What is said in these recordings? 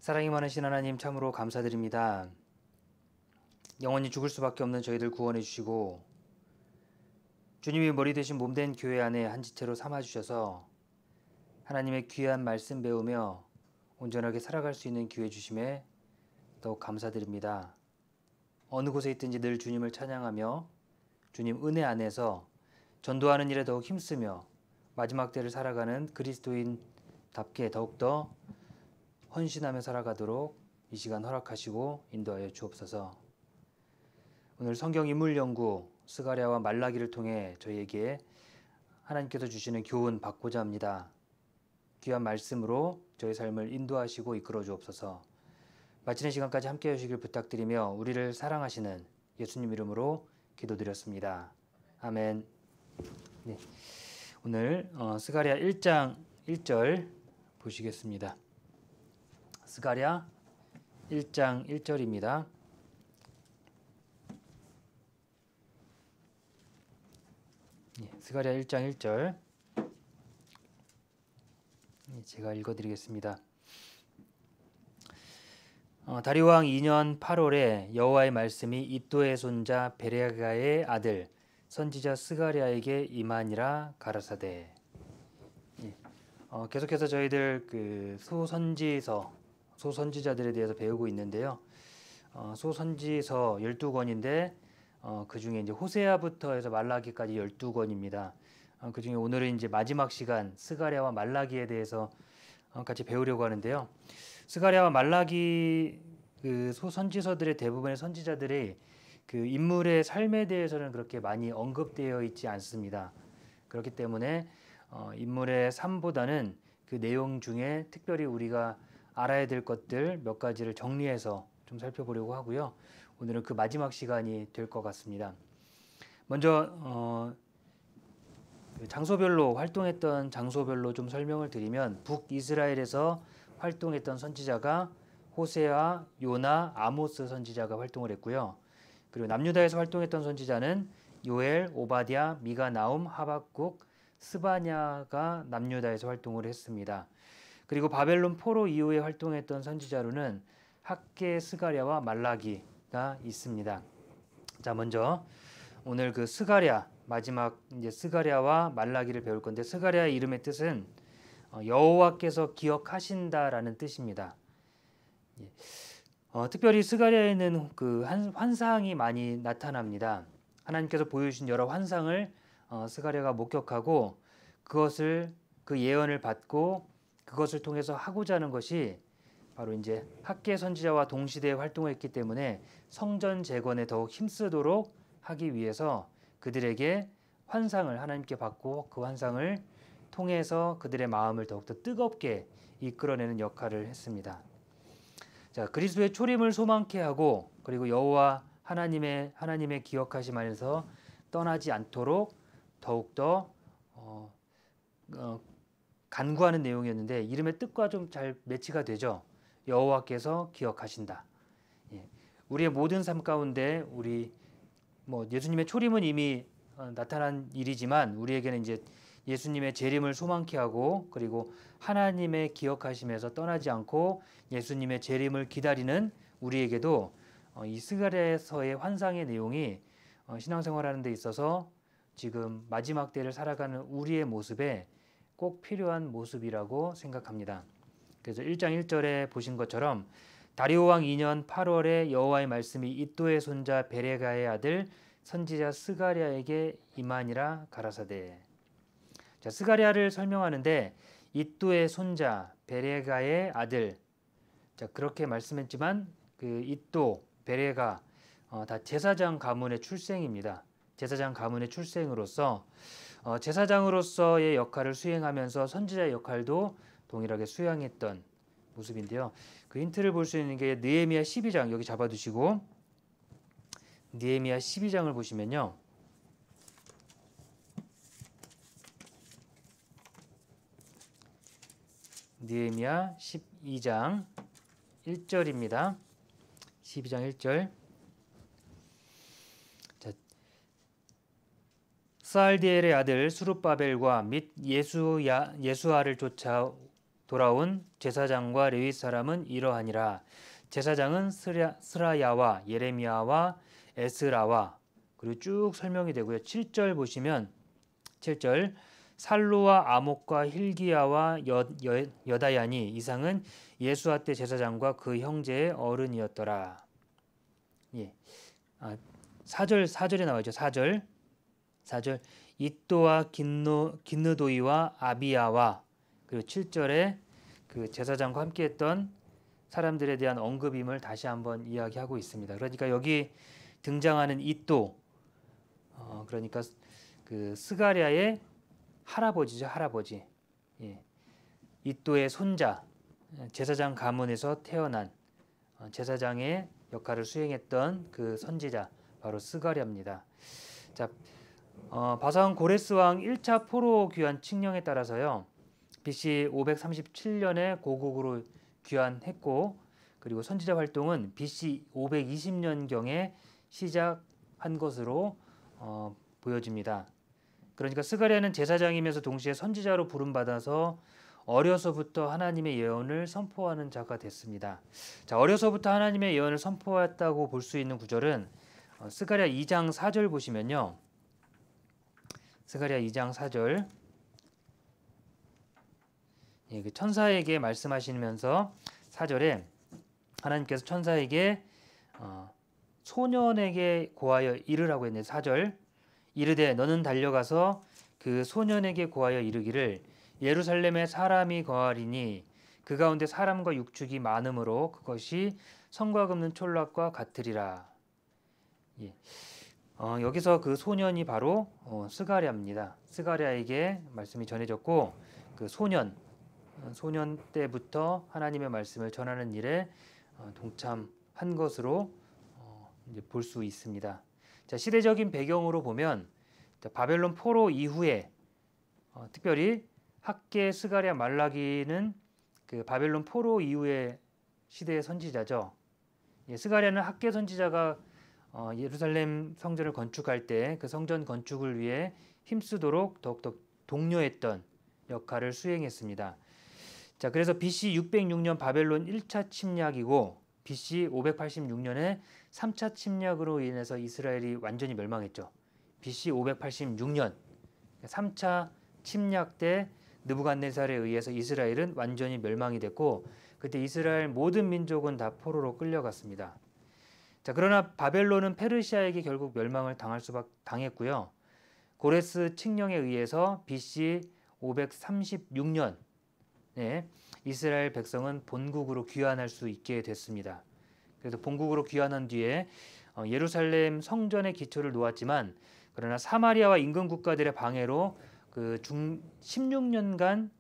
사랑이 많으신 하나님 참으로 감사드립니다. 영원히 죽을 수밖에 없는 저희들 구원해 주시고 주님이 머리 대신 몸된 교회 안에 한 지체로 삼아 주셔서 하나님의 귀한 말씀 배우며 온전하게 살아갈 수 있는 기회 주심에 더욱 감사드립니다. 어느 곳에 있든지 늘 주님을 찬양하며 주님 은혜 안에서 전도하는 일에 더욱 힘쓰며 마지막 때를 살아가는 그리스도인답게 더욱더 헌신하며 살아가도록 이 시간 허락하시고 인도하여 주옵소서. 오늘 성경 인물 연구 스가랴와 말라기를 통해 저희에게 하나님께서 주시는 교훈 받고자 합니다. 귀한 말씀으로 저희 삶을 인도하시고 이끌어 주옵소서. 마치는 시간까지 함께 하시길 부탁드리며 우리를 사랑하시는 예수님 이름으로 기도드렸습니다. 아멘. 네. 오늘 스가랴 1장 1절 보시겠습니다. 스가랴 1장 1절입니다. 스가랴 1장 1절 제가 읽어드리겠습니다. 다리오 왕 2년 8월에 여호와의 말씀이 이도의 손자 베레가의 아들 선지자 스가랴에게 임하니라 가라사대. 계속해서 저희들 그 소선지자들에 대해서 배우고 있는데요. 소선지서 12권인데 그 중에 이제 호세아부터 해서 말라기까지 12권입니다. 그 중에 오늘은 이제 마지막 시간 스가랴와 말라기에 대해서 같이 배우려고 하는데요. 스가랴와 말라기 그 소선지서들의 대부분의 선지자들이 그 인물의 삶에 대해서는 그렇게 많이 언급되어 있지 않습니다. 그렇기 때문에 인물의 삶보다는 그 내용 중에 특별히 우리가 알아야 될 것들 몇 가지를 정리해서 좀 살펴보려고 하고요. 오늘은 그 마지막 시간이 될 것 같습니다. 먼저 장소별로 활동했던 장소별로 좀 설명을 드리면 북이스라엘에서 활동했던 선지자가 호세아, 요나, 아모스 선지자가 활동을 했고요. 그리고 남유다에서 활동했던 선지자는 요엘, 오바댜, 미가, 나움, 하박국, 스바냐가 남유다에서 활동을 했습니다. 그리고 바벨론 포로 이후에 활동했던 선지자로는 학개, 스가랴와 말라기가 있습니다. 자, 먼저 오늘 그 스가랴 마지막 이제 스가랴와 말라기를 배울 건데 스가랴의 이름의 뜻은 여호와께서 기억하신다라는 뜻입니다. 특별히 스가랴에는 그 환상이 많이 나타납니다. 하나님께서 보여주신 여러 환상을 스가랴가 목격하고 그것을 그 예언을 받고 그것을 통해서 하고자 하는 것이 바로 이제 학개 선지자와 동시대에 활동했기 때문에 성전 재건에 더욱 힘쓰도록 하기 위해서 그들에게 환상을 하나님께 받고 그 환상을 통해서 그들의 마음을 더욱더 뜨겁게 이끌어내는 역할을 했습니다. 자, 그리스도의 초림을 소망케 하고 그리고 여호와 하나님의 기억하심 안에서 떠나지 않도록 더욱더 간구하는 내용이었는데 이름의 뜻과 좀 잘 매치가 되죠. 여호와께서 기억하신다. 우리의 모든 삶 가운데 우리 예수님의 초림은 이미 나타난 일이지만 우리에게는 이제 예수님의 재림을 소망케 하고 그리고 하나님의 기억하심에서 떠나지 않고 예수님의 재림을 기다리는 우리에게도 이 스가랴서의 환상의 내용이 신앙생활하는 데 있어서 지금 마지막 때를 살아가는 우리의 모습에 꼭 필요한 모습이라고 생각합니다. 그래서 1장 1절에 보신 것처럼 다리오 왕 2년 8월에 여호와의 말씀이 이도의 손자 베레가의 아들 선지자 스가랴에게 임하니라 가라사대. 자, 스가랴를 설명하는데 이도의 손자 베레가의 아들. 자, 그렇게 말씀했지만 그 이도 베레가 다 제사장 가문의 출생입니다. 제사장 가문의 출생으로서 제사장으로서의 역할을 수행하면서 선지자의 역할도 동일하게 수행했던 모습인데요. 그 힌트를 볼 수 있는 게 느헤미야 12장 여기 잡아두시고 느헤미야 12장을 보시면요. 느헤미야 12장 1절입니다. 12장 1절. 자, 스알디엘의 아들 수룹바벨과 및 예수아를 돌아온 제사장과 레위 사람은 이러하니라. 제사장은 스라야와 예레미야와 에스라와, 그리고 쭉 설명이 되고요. 7절 보시면 7절 살루와 아목과 힐기야와 여다야니 이상은 예수아 때 제사장과 그 형제의 어른이었더라. 예. 4절에 나와 있죠. 4절 이또와 긴느도이와 아비야와, 그리고 7절에 그 제사장과 함께했던 사람들에 대한 언급임을 다시 한번 이야기하고 있습니다. 그러니까 여기 등장하는 이또, 그러니까 그 스가랴의 할아버지죠. 할아버지. 예. 이또의 손자, 제사장 가문에서 태어난 제사장의 역할을 수행했던 그 선지자, 바로 스가랴입니다. 자, 바사왕 고레스 왕 1차 포로 귀환 칙령에 따라서요, BC 537년에 고국으로 귀환했고, 그리고 선지자 활동은 BC 520년경에 시작한 것으로 보여집니다. 그러니까 스가랴는 제사장이면서 동시에 선지자로 부름받아서 어려서부터 하나님의 예언을 선포하는 자가 됐습니다. 자, 어려서부터 하나님의 예언을 선포했다고 볼 수 있는 구절은 스가랴 2장 4절 보시면요. 스가랴 2장 4절, 예, 그 천사에게 말씀하시면서 4절에 하나님께서 천사에게 소년에게 고하여 이르라고 했는데, 4절 이르되 너는 달려가서 그 소년에게 고하여 이르기를 예루살렘에 사람이 거하리니 그 가운데 사람과 육축이 많으므로 그것이 성과 긋는 촌락과 같으리라. 예. 여기서 그 소년이 바로 스가랴입니다. 스가랴에게 말씀이 전해졌고, 그 소년 때부터 하나님의 말씀을 전하는 일에 동참한 것으로 이제 볼 수 있습니다. 자, 시대적인 배경으로 보면 바벨론 포로 이후에 특별히 학개, 스가랴, 말라기는 그 바벨론 포로 이후의 시대의 선지자죠. 예, 스가랴는 학개 선지자가 예루살렘 성전을 건축할 때 그 성전 건축을 위해 힘쓰도록 더욱더 독려했던 역할을 수행했습니다. 자, 그래서 BC 606년 바벨론 1차 침략이고 BC 586년에 3차 침략으로 인해서 이스라엘이 완전히 멸망했죠. BC 586년 3차 침략 때 느부갓네살에 의해서 이스라엘은 완전히 멸망이 됐고, 그때 이스라엘 모든 민족은 다 포로로 끌려갔습니다. 자, 그러나 바벨론은 페르시아에게 결국 멸망을 당했고요. 고레스 칙령에 의해서 BC 536년에 이스라엘 백성은 본국으로 귀환할 수 있게 됐습니다. 그래서 본국으로 귀환한 뒤에 예루살렘 성전의 기초를 놓았지만, 그러나 사마리아와 인근 국가들의 방해로 그 16년간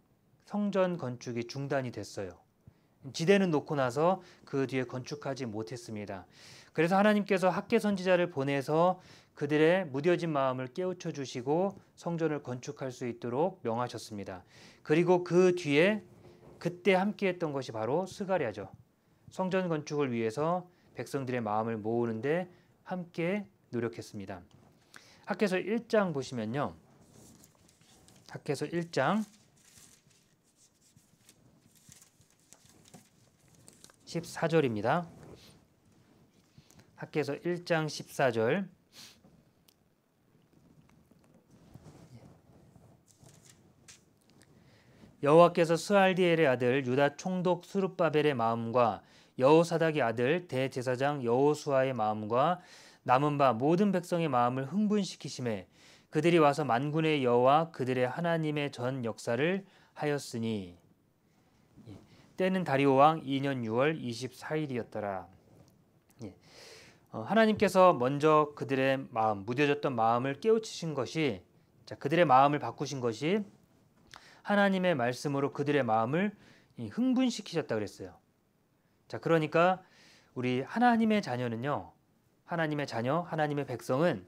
성전 건축이 중단이 됐어요. 지대는 놓고 나서 그 뒤에 건축하지 못했습니다. 그래서 하나님께서 학개 선지자를 보내서 그들의 무뎌진 마음을 깨우쳐 주시고 성전을 건축할 수 있도록 명하셨습니다. 그리고 그 뒤에 그때 함께했던 것이 바로 스가랴죠. 성전 건축을 위해서 백성들의 마음을 모으는데 함께 노력했습니다. 학개서 1장 보시면요. 학개서 1장 14절입니다. 학개서 1장 14절. 여호와께서 스알디엘의 아들 유다 총독 스룹바벨의 마음과 여호사닥의 아들 대제사장 여호수아의 마음과 남은 바 모든 백성의 마음을 흥분시키심에 그들이 와서 만군의 여호와 그들의 하나님의 전 역사를 하였으니, 때는 다리오 왕 2년 6월 24일이었더라. 하나님께서 먼저 그들의 마음, 무뎌졌던 마음을 깨우치신 것이, 그들의 마음을 바꾸신 것이 하나님의 말씀으로 그들의 마음을 흥분시키셨다 그랬어요. 자, 그러니까 우리 하나님의 자녀는요, 하나님의 자녀, 하나님의 백성은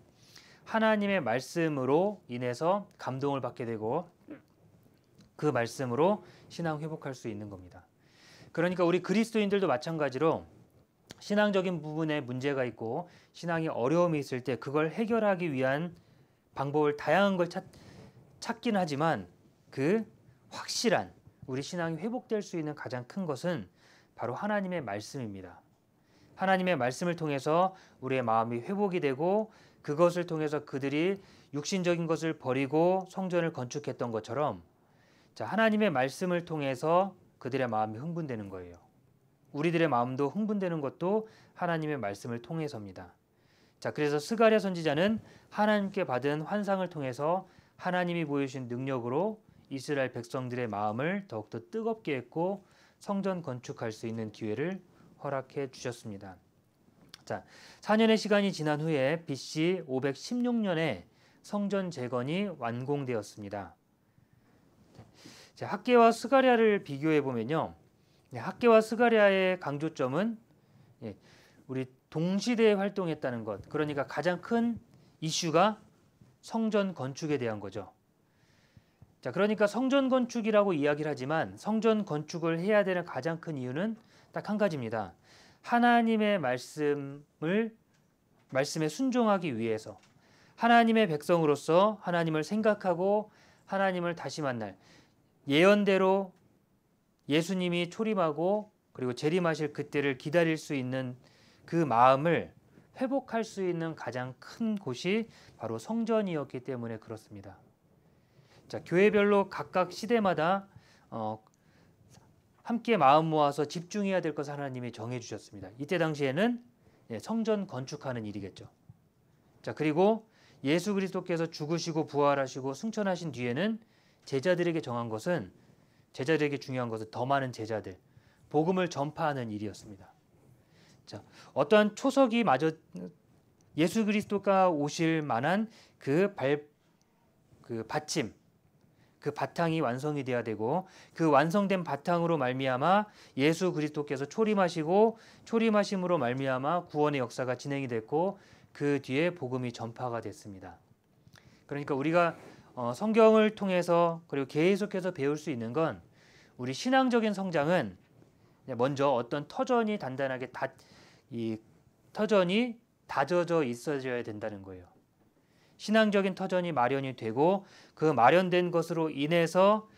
하나님의 말씀으로 인해서 감동을 받게 되고 그 말씀으로 신앙 회복할 수 있는 겁니다. 그러니까 우리 그리스도인들도 마찬가지로 신앙적인 부분에 문제가 있고 신앙이 어려움이 있을 때 그걸 해결하기 위한 방법을 다양한 걸 찾긴 하지만 그 확실한 우리 신앙이 회복될 수 있는 가장 큰 것은 바로 하나님의 말씀입니다. 하나님의 말씀을 통해서 우리의 마음이 회복이 되고 그것을 통해서 그들이 육신적인 것을 버리고 성전을 건축했던 것처럼 하나님의 말씀을 통해서 그들의 마음이 흥분되는 거예요. 우리들의 마음도 흥분되는 것도 하나님의 말씀을 통해서입니다. 그래서 스가랴 선지자는 하나님께 받은 환상을 통해서 하나님이 보여주신 능력으로 이스라엘 백성들의 마음을 더욱더 뜨겁게 했고 성전 건축할 수 있는 기회를 허락해 주셨습니다. 4년의 시간이 지난 후에 BC 516년에 성전 재건이 완공되었습니다. 학개와 스가랴를 비교해 보면요, 학개와 스가랴의 강조점은 우리 동시대에 활동했다는 것, 그러니까 가장 큰 이슈가 성전 건축에 대한 거죠. 그러니까 성전 건축이라고 이야기를 하지만 성전 건축을 해야 되는 가장 큰 이유는 딱 한 가지입니다. 하나님의 말씀에 순종하기 위해서, 하나님의 백성으로서 하나님을 생각하고 하나님을 다시 만날, 예언대로 예수님이 초림하고 그리고 재림하실 그때를 기다릴 수 있는 그 마음을 회복할 수 있는 가장 큰 곳이 바로 성전이었기 때문에 그렇습니다. 교회별로 각각 시대마다 함께 마음 모아서 집중해야 될 것을 하나님이 정해 주셨습니다. 이때 당시에는 성전 건축하는 일이겠죠. 그리고 예수 그리스도께서 죽으시고 부활하시고 승천하신 뒤에는 제자들에게 중요한 것은 더 많은 제자들, 복음을 전파하는 일이었습니다. 어떠한 초석이 예수 그리스도가 오실 만한 그 받침, 그 바탕이 완성이 돼야 되고 그 완성된 바탕으로 말미암아 예수 그리스도께서 초림하시고 초림하심으로 말미암아 구원의 역사가 진행이 됐고 그 뒤에 복음이 전파가 됐습니다. 그러니까 우리가 성경을 통해서 그리고 계속해서 배울 수 있는 건 우리 신앙적인 성장은 먼저 어떤 터전이 단단하게 터전이 다져져 있어야 된다는 거예요. 신앙적인 터전이 마련이 되고 그 마련된 것으로 인해서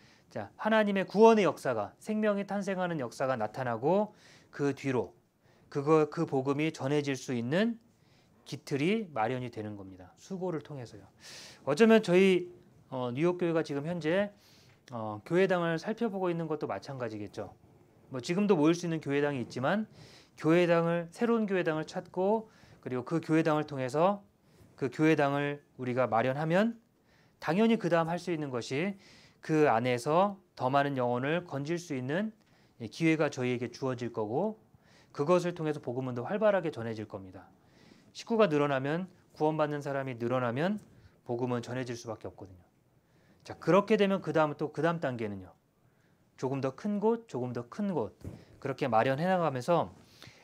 하나님의 구원의 역사가, 생명이 탄생하는 역사가 나타나고 그 뒤로 그 복음이 전해질 수 있는 기틀이 마련이 되는 겁니다. 수고를 통해서요. 어쩌면 저희 뉴욕교회가 지금 현재 교회당을 살펴보고 있는 것도 마찬가지겠죠. 지금도 모일 수 있는 교회당이 있지만 새로운 교회당을 찾고 그리고 그 교회당을 통해서 그 교회당을 우리가 마련하면 당연히 그 다음 할 수 있는 것이 그 안에서 더 많은 영혼을 건질 수 있는 기회가 저희에게 주어질 거고 그것을 통해서 복음은 더 활발하게 전해질 겁니다. 식구가 늘어나면, 구원받는 사람이 늘어나면 복음은 전해질 수밖에 없거든요. 그렇게 되면 그 다음 단계는요. 조금 더 큰 곳, 조금 더 큰 곳 그렇게 마련해 나가면서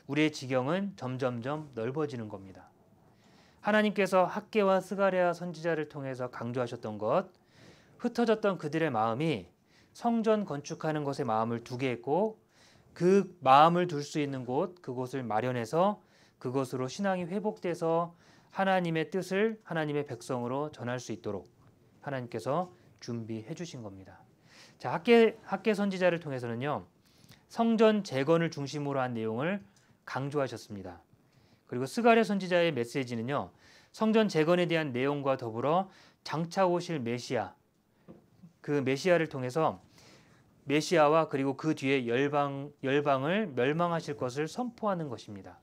우리의 지경은 점점점 넓어지는 겁니다. 하나님께서 학개와 스가랴 선지자를 통해서 강조하셨던 것, 흩어졌던 그들의 마음이 성전 건축하는 것에 마음을 두게 했고 그 마음을 둘 수 있는 곳, 그곳을 마련해서 그것으로 신앙이 회복돼서 하나님의 뜻을 하나님의 백성으로 전할 수 있도록 하나님께서 준비해 주신 겁니다. 학개 선지자를 통해서는요, 성전 재건을 중심으로 한 내용을 강조하셨습니다. 그리고 스가랴 선지자의 메시지는요, 성전 재건에 대한 내용과 더불어 장차 오실 메시아, 그 메시아를 통해서 메시아와 그리고 그 뒤에 열방을 멸망하실 것을 선포하는 것입니다.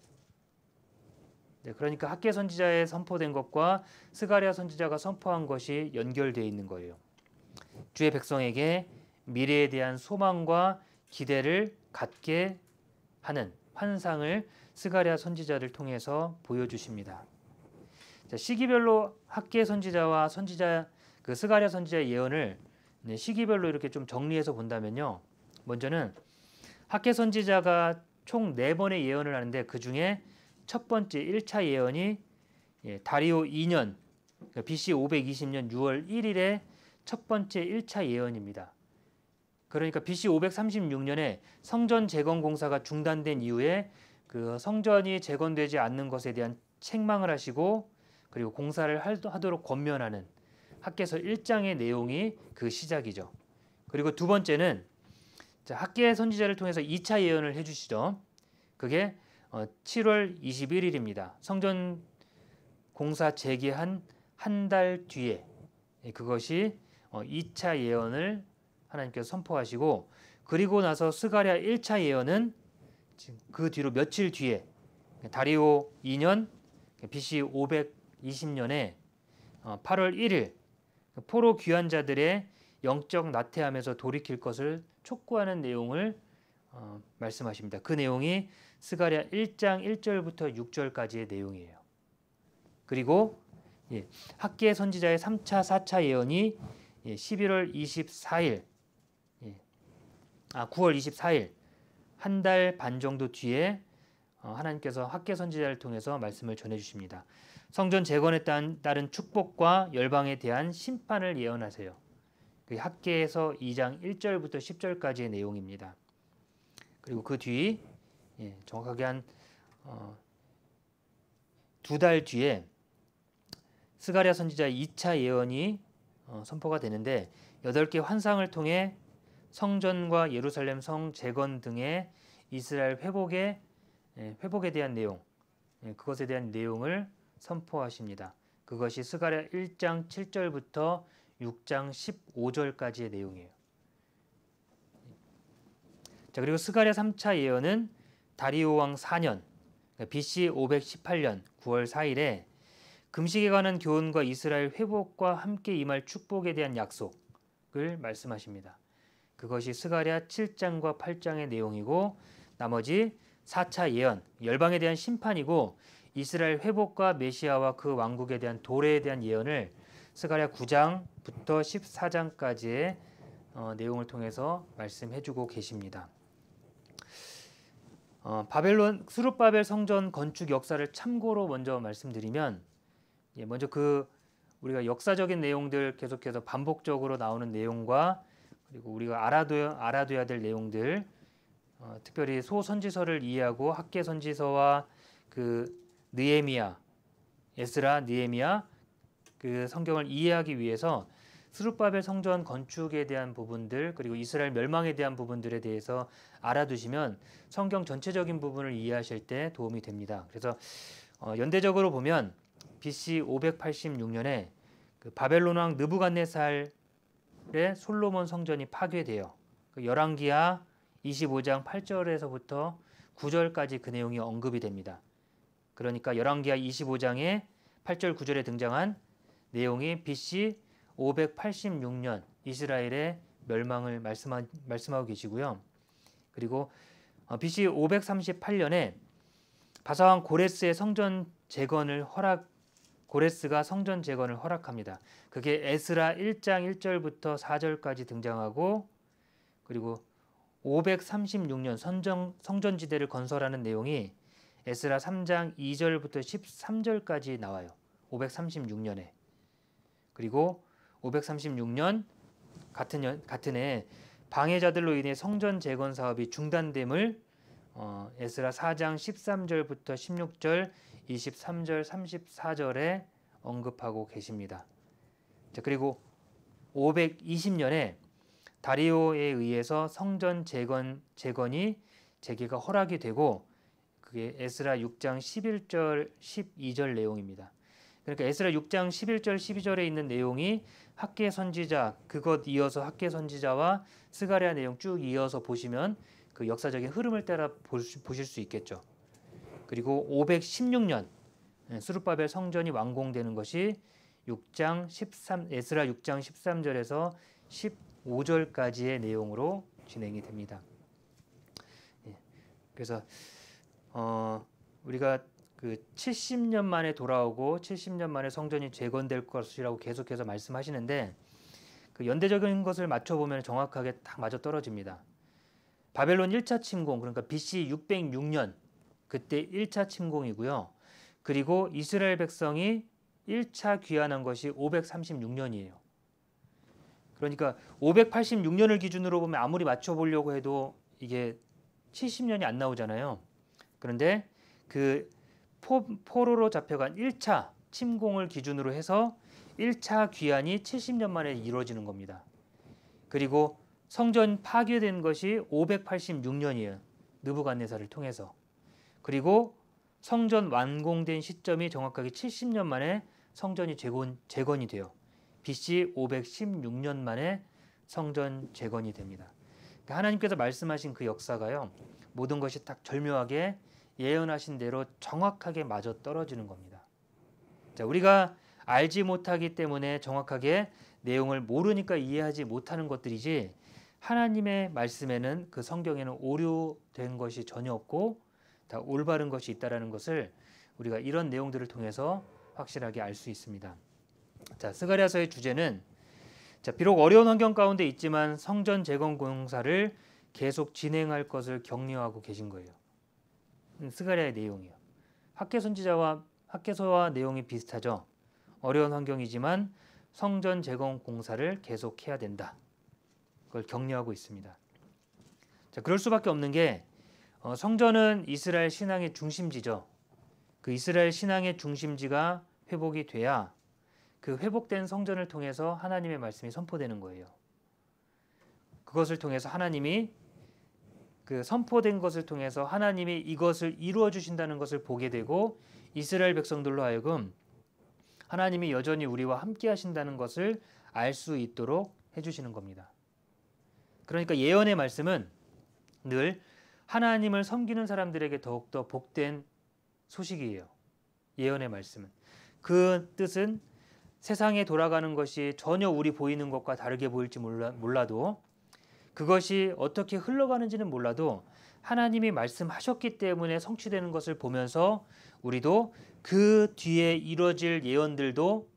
그러니까 학개 선지자의 선포된 것과 스가랴 선지자가 선포한 것이 연결되어 있는 거예요. 주의 백성에게 미래에 대한 소망과 기대를 갖게 하는 환상을 스가랴 선지자를 통해서 보여주십니다. 시기별로 학개 선지자와 스가랴 선지자의 예언을 시기별로 이렇게 좀 정리해서 본다면요. 먼저는 학개 선지자가 총 4번의 예언을 하는데 그 중에 첫 번째 1차 예언이 다리오 2년 BC 520년 6월 1일에 첫 번째 1차 예언입니다. 그러니까 BC 536년에 성전 재건 공사가 중단된 이후에 그 성전이 재건되지 않는 것에 대한 책망을 하시고 그리고 공사를 하도록 권면하는 학개서 1장의 내용이 그 시작이죠. 그리고 두 번째는 자, 학계 선지자를 통해서 2차 예언을 해주시죠. 그게 7월 21일입니다. 성전 공사 재개한 한 달 뒤에 그것이 2차 예언을 하나님께서 선포하시고, 그리고 나서 스가랴 1차 예언은 그 뒤로 며칠 뒤에 다리오 2년 BC 520년에 8월 1일 포로 귀환 자들의 영적 나태함에서 돌이킬 것을 촉구하는 내용을 말씀하십니다. 그 내용이 스가랴 1장 1절부터 6절까지의 내용이에요. 그리고 학계 선지자의 3차, 4차 예언이 11월 24일, 9월 24일 한 달 반 정도 뒤에 하나님께서 학계 선지자를 통해서 말씀을 전해주십니다. 성전 재건에 따른 축복과 열방에 대한 심판을 예언하세요. 그 학계에서 2장 1절부터 10절까지의 내용입니다. 그리고 그 뒤 정확하게 한 2달 뒤에 스가랴 선지자의 2차 예언이 선포가 되는데, 8개 환상을 통해 성전과 예루살렘 성 재건 등의 이스라엘 회복에 대한 내용, 그것에 대한 내용을 선포하십니다. 그것이 스가랴 1장 7절부터 6장 15절까지의 내용이에요. 자, 그리고 스가랴 3차 예언은 다리오 왕 4년 BC 518년 9월 4일에 금식에 관한 교훈과 이스라엘 회복과 함께 임할 축복에 대한 약속을 말씀하십니다. 그것이 스가랴 7장과 8장의 내용이고, 나머지 4차 예언, 열방에 대한 심판이고 이스라엘 회복과 메시아와 그 왕국에 대한 도래에 대한 예언을 스가랴 9장부터 14장까지의 내용을 통해서 말씀해주고 계십니다. 바벨론 스룹바벨 성전 건축 역사를 참고로 먼저 말씀드리면, 먼저 우리가 역사적인 내용들 계속해서 반복적으로 나오는 내용과, 그리고 우리가 알아둬야 될 내용들, 특별히 소선지서를 이해하고 학계 선지서와 그 느헤미야, 에스라, 느헤미야 그 성경을 이해하기 위해서 스룹바벨 성전 건축에 대한 부분들, 그리고 이스라엘 멸망에 대한 부분들에 대해서 알아두시면 성경 전체적인 부분을 이해하실 때 도움이 됩니다. 그래서 연대적으로 보면 BC 586년에 그 바벨론 왕 느부갓네살의 솔로몬 성전이 파괴돼요. 그 열왕기하 25장 8절에서부터 9절까지 그 내용이 언급이 됩니다. 그러니까 열왕기하 25장에 8절 9절에 등장한 내용이 BC 586년 이스라엘의 멸망을 말씀하고 계시고요. 그리고 BC 538년에 바사왕 고레스의 고레스가 성전 재건을 허락합니다. 그게 에스라 1장 1절부터 4절까지 등장하고, 그리고 536년 성전지대를 건설하는 내용이 에스라 3장 2절부터 13절까지 나와요. 536년에. 그리고 536년 같은 해 방해자들로 인해 성전 재건 사업이 중단됨을 에스라 4장 13절부터 16절, 23절, 34절에 언급하고 계십니다. 자, 그리고 520년에 다리오에 의해서 성전 재건이 재개가 허락이 되고, 그게 에스라 6장 11절, 12절 내용입니다. 그러니까 에스라 6장 11절, 12절에 있는 내용이 학계 선지자, 그것 이어서 학계 선지자와 스가랴 내용 쭉 이어서 보시면 그 역사적인 흐름을 따라 보실 수 있겠죠. 그리고 516년 스룹바벨 성전이 완공되는 것이 에스라 6장 13절에서 15절까지의 내용으로 진행이 됩니다. 그래서 우리가 그 70년 만에 돌아오고 70년 만에 성전이 재건될 것이라고 계속해서 말씀하시는데, 그 연대적인 것을 맞춰보면 정확하게 딱 맞아 떨어집니다. 바벨론 1차 침공, 그러니까 BC 606년 그때 1차 침공이고요. 그리고 이스라엘 백성이 1차 귀환한 것이 536년이에요. 그러니까 586년을 기준으로 보면 아무리 맞춰보려고 해도 이게 70년이 안 나오잖아요. 그런데 그 포로로 잡혀간 1차 침공을 기준으로 해서 1차 귀환이 70년 만에 이루어지는 겁니다. 그리고 성전 파괴된 것이 586년이에요. 느부갓네살을 통해서. 그리고 성전 완공된 시점이 정확하게 70년 만에 성전이 재건이 돼요. BC 516년 만에 성전 재건이 됩니다. 그러니까 하나님께서 말씀하신 그 역사가요, 모든 것이 딱 절묘하게 예언하신 대로 정확하게 맞아 떨어지는 겁니다. 자, 우리가 알지 못하기 때문에 정확하게 내용을 모르니까 이해하지 못하는 것들이지, 하나님의 말씀에는, 그 성경에는 오류된 것이 전혀 없고 다 올바른 것이 있다라는 것을 우리가 이런 내용들을 통해서 확실하게 알 수 있습니다. 자, 스가랴서의 주제는, 자, 비록 어려운 환경 가운데 있지만 성전 재건 공사를 계속 진행할 것을 격려하고 계신 거예요. 스가랴의 내용이요. 학개 선지자와 학개서와 내용이 비슷하죠. 어려운 환경이지만 성전 재건 공사를 계속해야 된다. 그걸 격려하고 있습니다. 자, 그럴 수밖에 없는 게, 성전은 이스라엘 신앙의 중심지죠. 그 이스라엘 신앙의 중심지가 회복이 돼야 그 회복된 성전을 통해서 하나님의 말씀이 선포되는 거예요. 그것을 통해서 하나님이, 그 선포된 것을 통해서 하나님이 이것을 이루어 주신다는 것을 보게 되고, 이스라엘 백성들로 하여금 하나님이 여전히 우리와 함께 하신다는 것을 알 수 있도록 해주시는 겁니다. 그러니까 예언의 말씀은 늘 하나님을 섬기는 사람들에게 더욱더 복된 소식이에요. 예언의 말씀은. 그 뜻은 세상에 돌아가는 것이 전혀 우리 보이는 것과 다르게 보일지 몰라도, 그것이 어떻게 흘러가는지는 몰라도 하나님이 말씀하셨기 때문에 성취되는 것을 보면서 우리도 그 뒤에 이루어질 예언들도,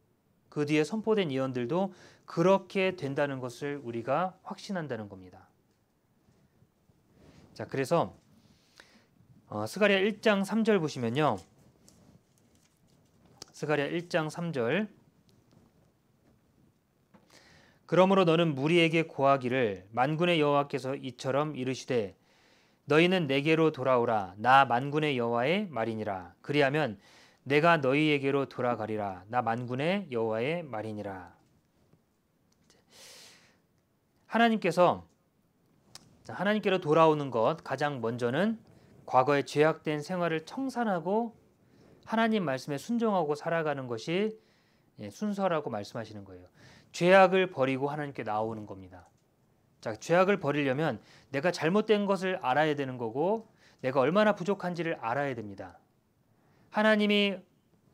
그 뒤에 선포된 예언들도 그렇게 된다는 것을 우리가 확신한다는 겁니다. 자, 그래서 스가랴 1장 3절 보시면요. 스가랴 1장 3절. 그러므로 너는 무리에게 고하기를, 만군의 여호와께서 이처럼 이르시되 너희는 내게로 돌아오라, 나 만군의 여호와의 말이니라. 그리하면 내가 너희에게로 돌아가리라, 나 만군의 여호와의 말이니라. 하나님께로 돌아오는 것, 가장 먼저는 과거의 죄악된 생활을 청산하고 하나님 말씀에 순종하고 살아가는 것이 순서라고 말씀하시는 거예요. 죄악을 버리고 하나님께 나오는 겁니다. 자, 죄악을 버리려면 내가 잘못된 것을 알아야 되는 거고, 내가 얼마나 부족한지를 알아야 됩니다. 하나님이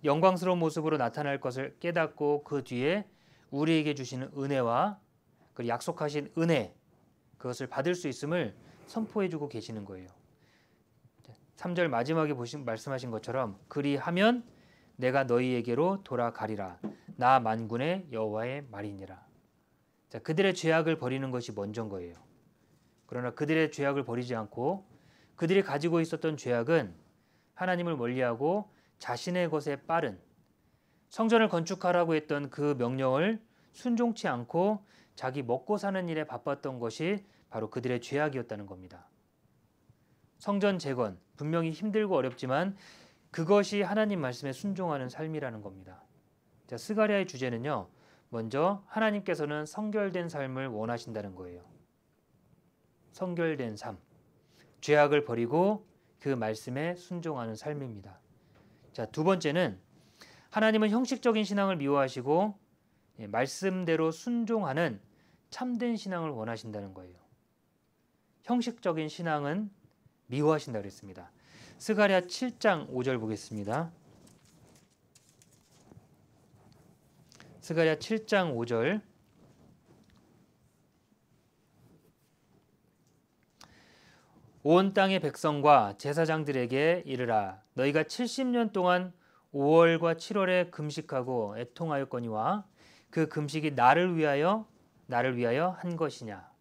영광스러운 모습으로 나타날 것을 깨닫고 그 뒤에 우리에게 주시는 은혜와 그 약속하신 은혜, 그것을 받을 수 있음을 선포해주고 계시는 거예요. 3절 마지막에 말씀하신 것처럼, 그리하면 내가 너희에게로 돌아가리라, 나 만군의 여호와의 말이니라. 자, 그들의 죄악을 버리는 것이 먼저인 거예요. 그러나 그들의 죄악을 버리지 않고 그들이 가지고 있었던 죄악은 하나님을 멀리하고 자신의 것에 빠른, 성전을 건축하라고 했던 그 명령을 순종치 않고 자기 먹고 사는 일에 바빴던 것이 바로 그들의 죄악이었다는 겁니다. 성전 재건, 분명히 힘들고 어렵지만 그것이 하나님 말씀에 순종하는 삶이라는 겁니다. 자, 스가랴의 주제는요, 먼저 하나님께서는 성결된 삶을 원하신다는 거예요. 성결된 삶, 죄악을 버리고 그 말씀에 순종하는 삶입니다. 자, 두 번째는 하나님은 형식적인 신앙을 미워하시고 말씀대로 순종하는 참된 신앙을 원하신다는 거예요. 형식적인 신앙은 미워하신다고 그랬습니다. 스가랴 7장 5절 보겠습니다. 스가랴 7장 5절. 온 땅의 백성과 제사장들에게 이르라, 너희가 70년 동안 5월과 7월에 금식하고 애통하였거니와 그 금식이 나를 위하여 한 것이냐.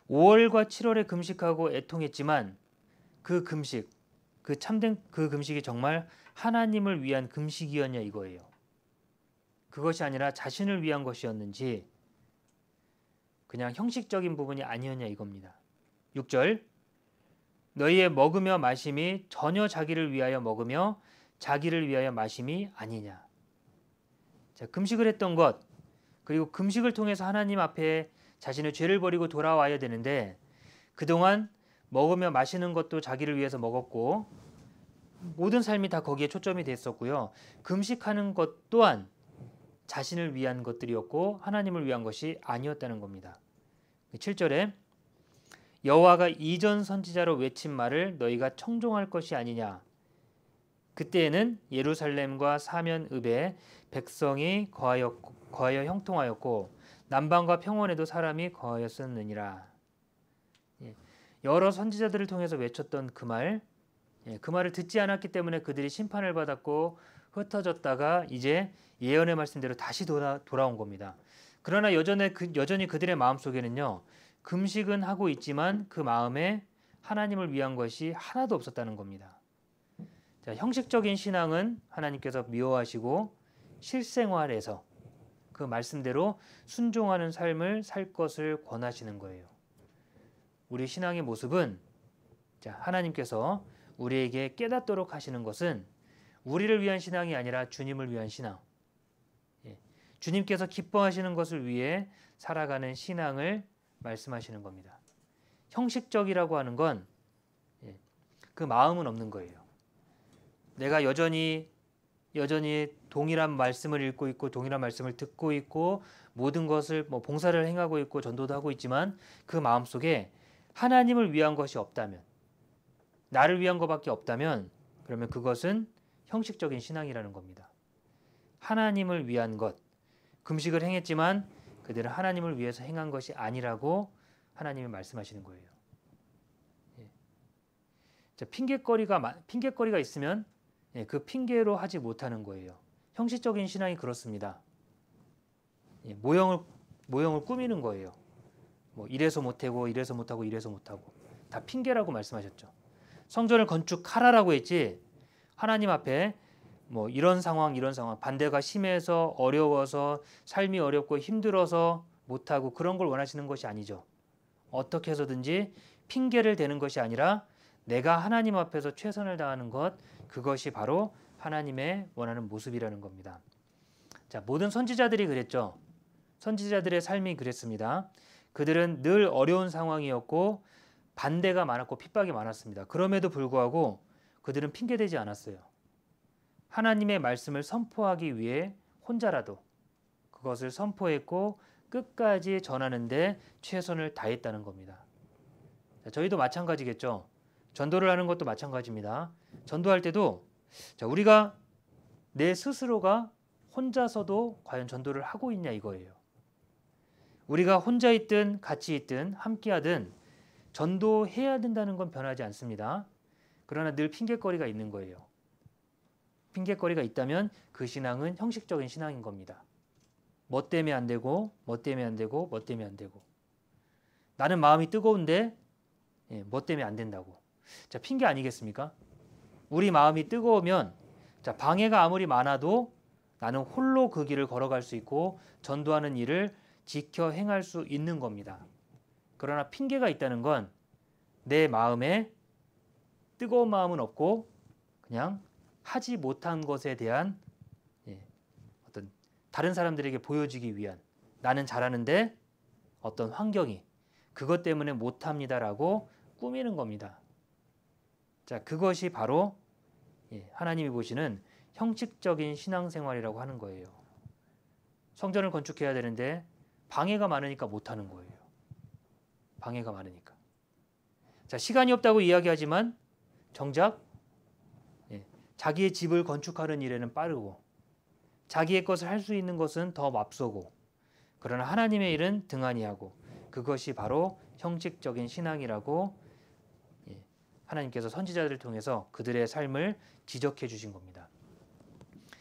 5월과 7월에 금식하고 애통했지만 그 금식, 그 참된 그 금식이 정말 하나님을 위한 금식이었냐 이거예요. 그것이 아니라 자신을 위한 것이었는지 그냥 형식적인 부분이 아니었냐 이겁니다. 6절. 너희의 먹으며 마심이 전혀 자기를 위하여 먹으며 자기를 위하여 마심이 아니냐. 자, 금식을 했던 것, 그리고 금식을 통해서 하나님 앞에 자신의 죄를 버리고 돌아와야 되는데 그동안 먹으며 마시는 것도 자기를 위해서 먹었고 모든 삶이 다 거기에 초점이 됐었고요. 금식하는 것 또한 자신을 위한 것들이었고 하나님을 위한 것이 아니었다는 겁니다. 7절에 여호와가 이전 선지자로 외친 말을 너희가 청종할 것이 아니냐. 그때에는 예루살렘과 사면읍에 백성이 거하여 형통하였고 남방과 평원에도 사람이 거하였었느니라. 여러 선지자들을 통해서 외쳤던 그 말, 그 말을 듣지 않았기 때문에 그들이 심판을 받았고 흩어졌다가 이제 예언의 말씀대로 다시 돌아온 겁니다. 그러나 여전히 그들의 마음속에는요, 금식은 하고 있지만 그 마음에 하나님을 위한 것이 하나도 없었다는 겁니다. 자, 형식적인 신앙은 하나님께서 미워하시고 실생활에서 그 말씀대로 순종하는 삶을 살 것을 권하시는 거예요. 우리 신앙의 모습은 하나님께서 우리에게 깨닫도록 하시는 것은 우리를 위한 신앙이 아니라 주님을 위한 신앙, 주님께서 기뻐하시는 것을 위해 살아가는 신앙을 말씀하시는 겁니다. 형식적이라고 하는 건 그 마음은 없는 거예요. 내가 여전히 동일한 말씀을 읽고 있고 동일한 말씀을 듣고 있고 모든 것을 봉사를 행하고 있고 전도도 하고 있지만 그 마음속에 하나님을 위한 것이 없다면, 나를 위한 것밖에 없다면 그러면 그것은 형식적인 신앙이라는 겁니다. 하나님을 위한 것, 금식을 행했지만 그들은 하나님을 위해서 행한 것이 아니라고 하나님이 말씀하시는 거예요. 핑계거리가 있으면 그 핑계로 하지 못하는 거예요. 형식적인 신앙이 그렇습니다. 모형을 꾸미는 거예요. 이래서 못하고 이래서 못하고 이래서 못하고 다 핑계라고 말씀하셨죠. 성전을 건축하라라고 했지 하나님 앞에 이런 상황 반대가 심해서 어려워서 삶이 어렵고 힘들어서 못하고 그런 걸 원하시는 것이 아니죠. 어떻게 해서든지 핑계를 대는 것이 아니라 내가 하나님 앞에서 최선을 다하는 것, 그것이 바로 하나님의 원하는 모습이라는 겁니다. 자, 모든 선지자들이 그랬죠. 선지자들의 삶이 그랬습니다. 그들은 늘 어려운 상황이었고 반대가 많았고 핍박이 많았습니다. 그럼에도 불구하고 그들은 핑계대지 않았어요. 하나님의 말씀을 선포하기 위해 혼자라도 그것을 선포했고 끝까지 전하는데 최선을 다했다는 겁니다. 자, 저희도 마찬가지겠죠. 전도를 하는 것도 마찬가지입니다. 전도할 때도 우리가 내 스스로가 혼자서도 과연 전도를 하고 있냐 이거예요. 우리가 혼자 있든 같이 있든 함께 하든 전도해야 된다는 건 변하지 않습니다. 그러나 늘 핑계거리가 있는 거예요. 핑계거리가 있다면 그 신앙은 형식적인 신앙인 겁니다. 뭐 때문에 안 되고 뭐 때문에 안 되고 뭐 때문에 안 되고 나는 마음이 뜨거운데 뭐 때문에 안 된다고. 자, 핑계 아니겠습니까? 우리 마음이 뜨거우면 방해가 아무리 많아도 나는 홀로 그 길을 걸어갈 수 있고 전도하는 일을 지켜 행할 수 있는 겁니다. 그러나 핑계가 있다는 건 내 마음에 뜨거운 마음은 없고 그냥 하지 못한 것에 대한 어떤 다른 사람들에게 보여지기 위한 나는 잘하는데 어떤 환경이 그것 때문에 못합니다라고 꾸미는 겁니다. 자, 그것이 바로 하나님이 보시는 형식적인 신앙생활이라고 하는 거예요. 성전을 건축해야 되는데 방해가 많으니까 못하는 거예요. 방해가 많으니까. 자, 시간이 없다고 이야기하지만 정작 자기의 집을 건축하는 일에는 빠르고 자기의 것을 할 수 있는 것은 더 앞서고 그러나 하나님의 일은 등한히 하고 그것이 바로 형식적인 신앙이라고 하나님께서 선지자들을 통해서 그들의 삶을 지적해 주신 겁니다.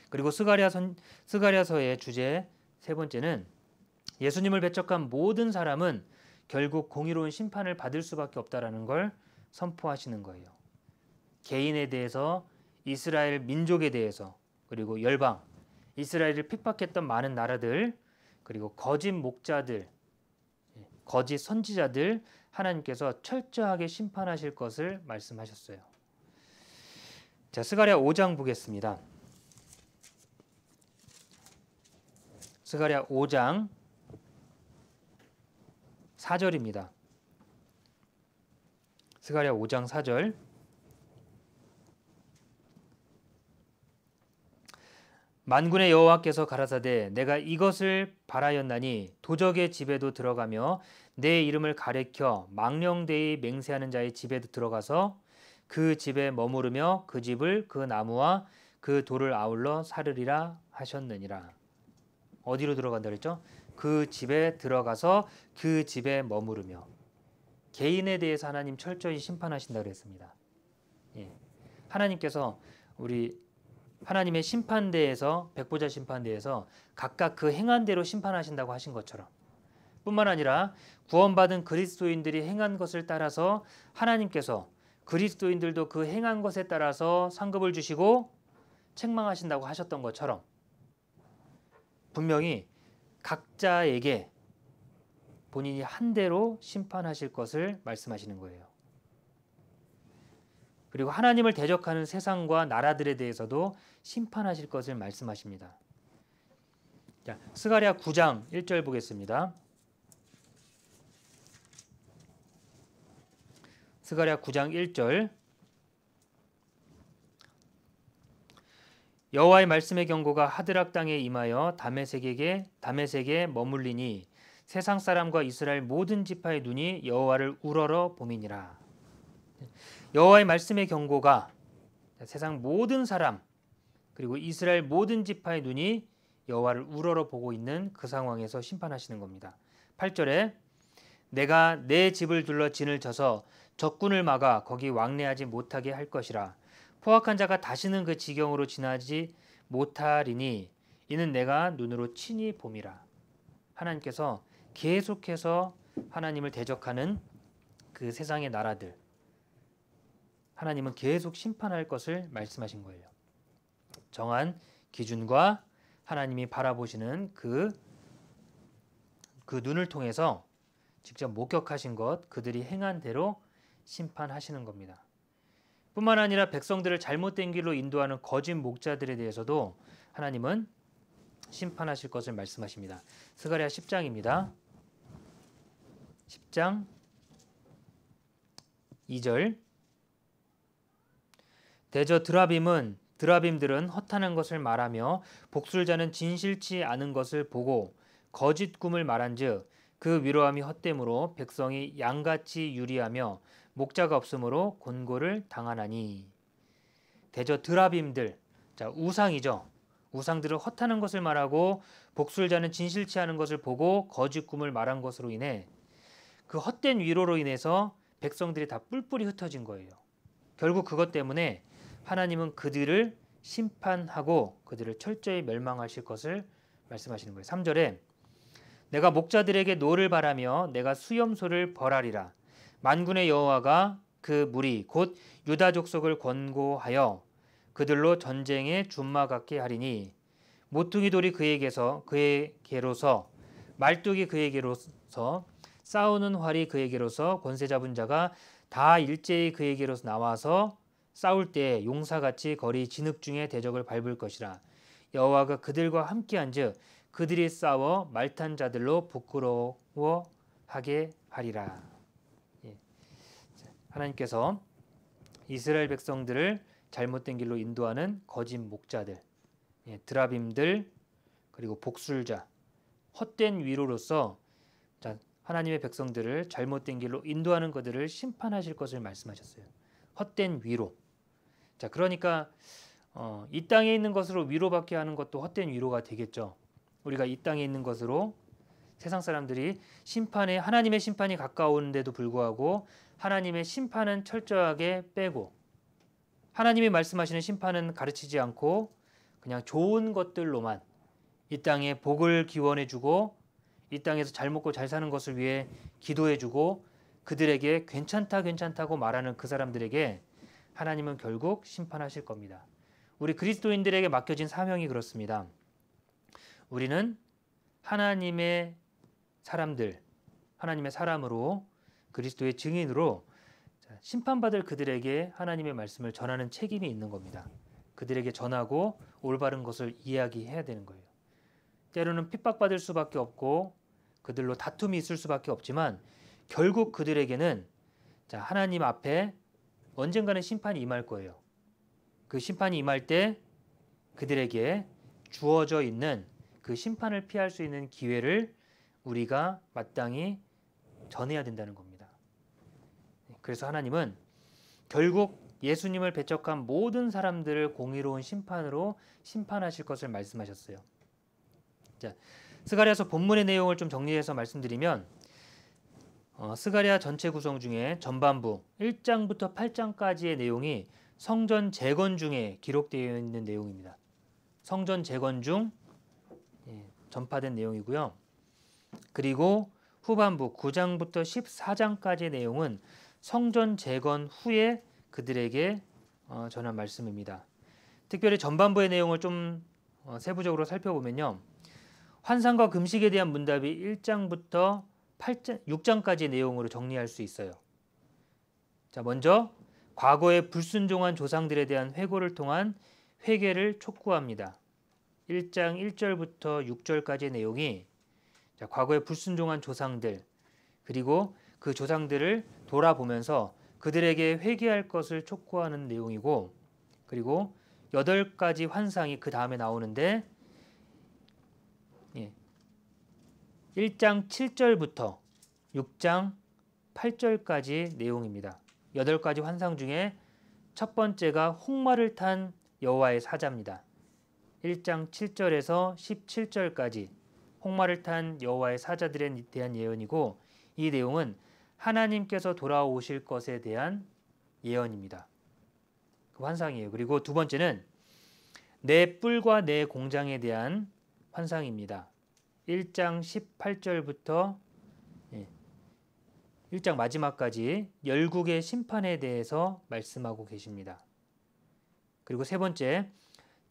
그리고 스가랴서의 주제 세 번째는 예수님을 배척한 모든 사람은 결국 공의로운 심판을 받을 수밖에 없다라는 걸 선포하시는 거예요. 개인에 대해서, 이스라엘 민족에 대해서, 그리고 열방, 이스라엘을 핍박했던 많은 나라들, 그리고 거짓 목자들, 거짓 선지자들 하나님께서 철저하게 심판하실 것을 말씀하셨어요. 자, 스가랴 5장 보겠습니다. 스가랴 5장 4절입니다. 스가랴 5장 4절. 만군의 여호와께서 가라사대 내가 이것을 바라였나니 도적의 집에도 들어가며 내 이름을 가리켜 망령되이 맹세하는 자의 집에도 들어가서 그 집에 머무르며 그 집을 그 나무와 그 돌을 아울러 사르리라 하셨느니라. 어디로 들어간다 그랬죠? 그 집에 들어가서 그 집에 머무르며. 개인에 대해서 하나님 철저히 심판하신다 그랬습니다. 예. 하나님께서 우리 하나님의 심판대에서 백보자 심판대에서 각각 그 행한 대로 심판하신다고 하신 것처럼 뿐만 아니라 구원받은 그리스도인들이 행한 것을 따라서 하나님께서 그리스도인들도 그 행한 것에 따라서 상급을 주시고 책망하신다고 하셨던 것처럼 분명히 각자에게 본인이 한 대로 심판하실 것을 말씀하시는 거예요. 그리고 하나님을 대적하는 세상과 나라들에 대해서도 심판하실 것을 말씀하십니다. 자, 스가랴 9장 1절 보겠습니다. 스가랴 9장 1절. 여호와의 말씀의 경고가 하드락 땅에 임하여 다메섹에 머물리니 세상 사람과 이스라엘 모든 지파의 눈이 여호와를 우러러 봄이니라. 여호와의 말씀의 경고가 세상 모든 사람 그리고 이스라엘 모든 지파의 눈이 여호와를 우러러 보고 있는 그 상황에서 심판하시는 겁니다. 8절에 내가 내 집을 둘러 진을 쳐서 적군을 막아 거기 왕래하지 못하게 할 것이라. 포악한 자가 다시는 그 지경으로 지나지 못하리니 이는 내가 눈으로 친히 봄이라. 하나님께서 계속해서 하나님을 대적하는 그 세상의 나라들 하나님은 계속 심판할 것을 말씀하신 거예요. 정한 기준과 하나님이 바라보시는 그 눈을 통해서 직접 목격하신 것, 그들이 행한 대로 심판하시는 겁니다. 뿐만 아니라 백성들을 잘못된 길로 인도하는 거짓 목자들에 대해서도 하나님은 심판하실 것을 말씀하십니다. 스가랴 10장입니다. 10장 2절. 대저 드라빔들은 허탄한 것을 말하며 복술자는 진실치 않은 것을 보고 거짓 꿈을 말한즉 그 위로함이 헛됨으로 백성이 양같이 유리하며 목자가 없으므로 곤고를 당하나니. 대저 드라빔들, 자 우상이죠. 우상들은 허탄한 것을 말하고 복술자는 진실치 않은 것을 보고 거짓 꿈을 말한 것으로 인해 그 헛된 위로로 인해서 백성들이 다 뿔뿔이 흩어진 거예요. 결국 그것 때문에 하나님은 그들을 심판하고 그들을 철저히 멸망하실 것을 말씀하시는 거예요. 3절에 내가 목자들에게 노를 바라며 내가 수염소를 벌하리라. 만군의 여호와가 그 무리 곧 유다 족속을 권고하여 그들로 전쟁에 준마 같게 하리니 모퉁이 돌이 그에게로서 말뚝이 그에게로서 싸우는 활이 그에게로서 권세 잡은 자가 다 일제히 그에게로서 나와서 싸울 때 용사같이 거리 진흙 중에 대적을 밟을 것이라. 여호와가 그들과 함께한즉 그들이 싸워 말탄 자들로 부끄러워하게 하리라. 예. 하나님께서 이스라엘 백성들을 잘못된 길로 인도하는 거짓 목자들, 드라빔들 그리고 복술자, 헛된 위로로서 하나님의 백성들을 잘못된 길로 인도하는 그들을 심판하실 것을 말씀하셨어요. 헛된 위로. 자, 그러니까 이 땅에 있는 것으로 위로받게 하는 것도 헛된 위로가 되겠죠. 우리가 이 땅에 있는 것으로 세상 사람들이 하나님의 심판이 가까우는데도 불구하고 하나님의 심판은 철저하게 빼고 하나님이 말씀하시는 심판은 가르치지 않고 그냥 좋은 것들로만 이 땅에 복을 기원해주고 이 땅에서 잘 먹고 잘 사는 것을 위해 기도해주고 그들에게 괜찮다고 말하는 그 사람들에게 하나님은 결국 심판하실 겁니다. 우리 그리스도인들에게 맡겨진 사명이 그렇습니다. 우리는 하나님의 사람들, 하나님의 사람으로 그리스도의 증인으로 심판받을 그들에게 하나님의 말씀을 전하는 책임이 있는 겁니다. 그들에게 전하고 올바른 것을 이야기해야 되는 거예요. 때로는 핍박받을 수밖에 없고 그들로 다툼이 있을 수밖에 없지만 결국 그들에게는 하나님 앞에 언젠가는 심판이 임할 거예요. 그 심판이 임할 때 그들에게 주어져 있는 그 심판을 피할 수 있는 기회를 우리가 마땅히 전해야 된다는 겁니다. 그래서 하나님은 결국 예수님을 배척한 모든 사람들을 공의로운 심판으로 심판하실 것을 말씀하셨어요. 스가랴서 본문의 내용을 좀 정리해서 말씀드리면 스가랴 전체 구성 중에 전반부 1장부터 8장까지의 내용이 성전 재건 중에 기록되어 있는 내용입니다. 성전 재건 중 전파된 내용이고요. 그리고 후반부 9장부터 14장까지의 내용은 성전 재건 후에 그들에게 전한 말씀입니다. 특별히 전반부의 내용을 좀 세부적으로 살펴보면요. 환상과 금식에 대한 문답이 1장부터 6장까지의 내용으로 정리할 수 있어요. 먼저 과거의 불순종한 조상들에 대한 회고를 통한 회개를 촉구합니다. 1장 1절부터 6절까지의 내용이 과거의 불순종한 조상들 그리고 그 조상들을 돌아보면서 그들에게 회개할 것을 촉구하는 내용이고, 그리고 8가지 환상이 그 다음에 나오는데 1장 7절부터 6장 8절까지 내용입니다. 8가지 환상 중에 첫 번째가 홍마를 탄 여호와의 사자입니다. 1장 7절에서 17절까지 홍마를 탄 여호와의 사자들에 대한 예언이고, 이 내용은 하나님께서 돌아오실 것에 대한 예언입니다. 그 환상이에요. 그리고 두 번째는 내 뿔과 내 공장에 대한 환상입니다. 1장 18절부터 1장 마지막까지 열국의 심판에 대해서 말씀하고 계십니다. 그리고 세 번째,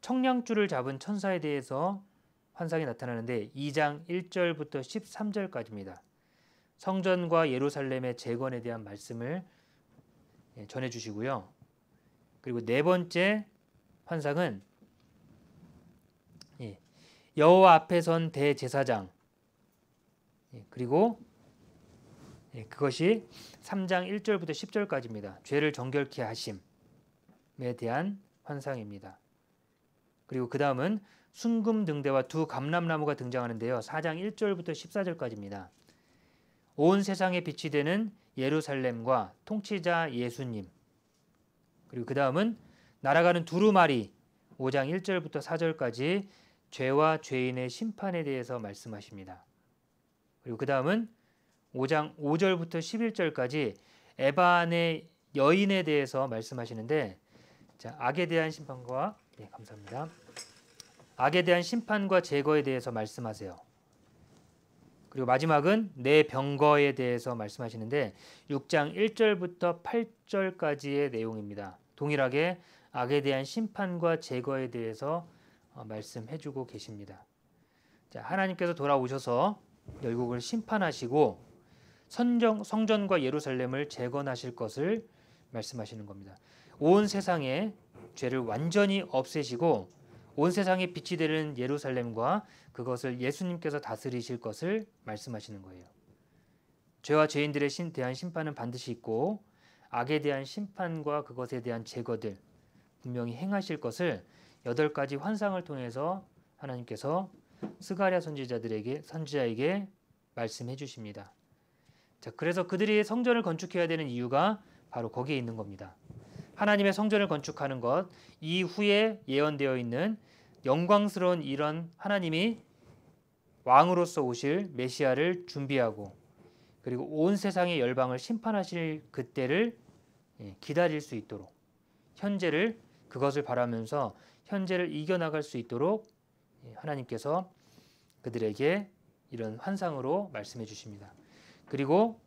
청량줄을 잡은 천사에 대해서 환상이 나타나는데 2장 1절부터 13절까지입니다. 성전과 예루살렘의 재건에 대한 말씀을 전해주시고요. 그리고 네 번째 환상은 여호와 앞에 선 대제사장, 그리고 그것이 3장 1절부터 10절까지입니다. 죄를 정결케 하심에 대한 환상입니다. 그리고 그 다음은 순금 등대와 두 감람나무가 등장하는데요. 4장 1절부터 14절까지입니다. 온 세상에 빛이 되는 예루살렘과 통치자 예수님, 그리고 그 다음은 날아가는 두루마리 5장 1절부터 4절까지 죄와 죄인의 심판에 대해서 말씀하십니다. 그리고 그 다음은 5장 5절부터 11절까지 에반의 여인에 대해서 말씀하시는데, 악에 대한 심판과 감사합니다. 악에 대한 심판과 제거에 대해서 말씀하세요. 그리고 마지막은 내 병거에 대해서 말씀하시는데 6장 1절부터 8절까지의 내용입니다. 동일하게 악에 대한 심판과 제거에 대해서 말씀해주고 계십니다. 하나님께서 돌아오셔서 열국을 심판하시고 성전과 예루살렘을 재건하실 것을 말씀하시는 겁니다. 온 세상의 죄를 완전히 없애시고 온 세상에 빛이 되는 예루살렘과 그것을 예수님께서 다스리실 것을 말씀하시는 거예요. 죄와 죄인들에 대한 심판은 반드시 있고 악에 대한 심판과 그것에 대한 제거들 분명히 행하실 것을 8가지 환상을 통해서 하나님께서 스가랴 선지자에게 말씀해 주십니다. 그래서 그들이 성전을 건축해야 되는 이유가 바로 거기에 있는 겁니다. 하나님의 성전을 건축하는 것 이후에 예언되어 있는 영광스러운 이런 하나님이 왕으로서 오실 메시아를 준비하고, 그리고 온 세상의 열방을 심판하실 그때를 기다릴 수 있도록 현재를 그것을 바라면서 현재를 이겨나갈 수 있도록 하나님께서 그들에게 이런 환상으로 말씀해 주십니다. 그리고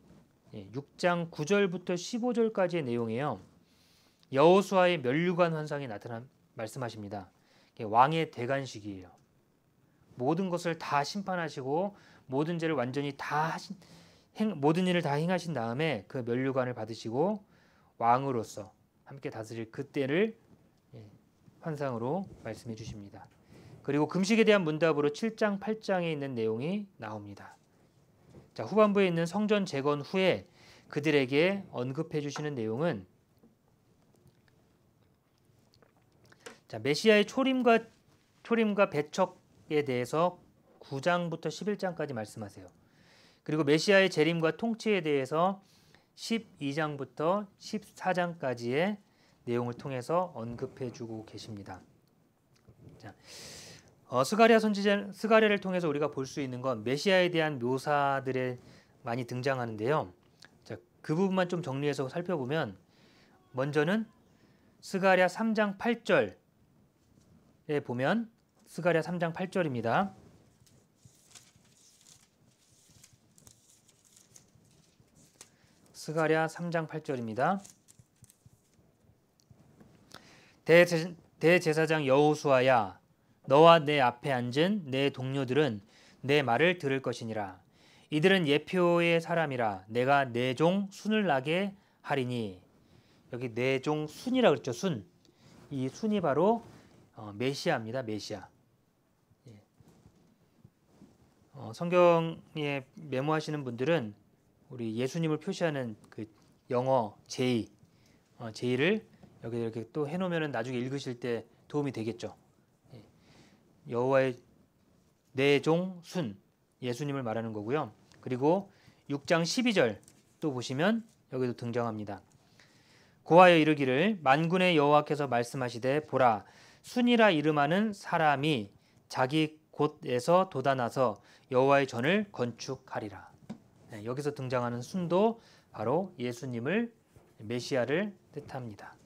6장 9절부터 15절까지의 내용이에요. 여호수아의 면류관 환상이 말씀하십니다. 왕의 대관식이에요. 모든 것을 다 심판하시고 모든 죄를 완전히 모든 일을 다 행하신 다음에 그 면류관을 받으시고 왕으로서 함께 다스릴 그때를 환상으로 말씀해 주십니다. 그리고 금식에 대한 문답으로 7장 8장에 있는 내용이 나옵니다. 자, 후반부에 있는 성전 재건 후에 그들에게 언급해 주시는 내용은 자, 메시아의 초림과 배척에 대해서 9장부터 11장까지 말씀하세요. 그리고 메시아의 재림과 통치에 대해서 12장부터 14장까지의 내용을 통해서 언급해 주고 계십니다. 자, 스가랴를 통해서 우리가 볼 수 있는 건 메시아에 대한 묘사들에 많이 등장하는데요. 자, 그 부분만 좀 정리해서 살펴보면 먼저는 스가랴 3장 8절에 보면 스가랴 3장 8절입니다. 스가랴 3장 8절입니다. 대제사장 여호수아야, 너와 내 앞에 앉은 내 동료들은 내 말을 들을 것이니라. 이들은 예표의 사람이라. 내가 내 종 순을 나게 하리니. 여기 내 종 순이라 그랬죠. 순. 이 순이 바로 메시아입니다. 메시아. 성경에 메모하시는 분들은 우리 예수님을 표시하는 그 영어 J를 여기 이렇게 또 해놓으면 나중에 읽으실 때 도움이 되겠죠. 여호와의 내 종 순, 예수님을 말하는 거고요. 그리고 6장 12절 또 보시면 여기도 등장합니다. 고하여 이르기를 만군의 여호와께서 말씀하시되 보라, 순이라 이름하는 사람이 자기 곳에서 돋아나서 여호와의 전을 건축하리라. 여기서 등장하는 순도 바로 예수님을, 메시아를 뜻합니다.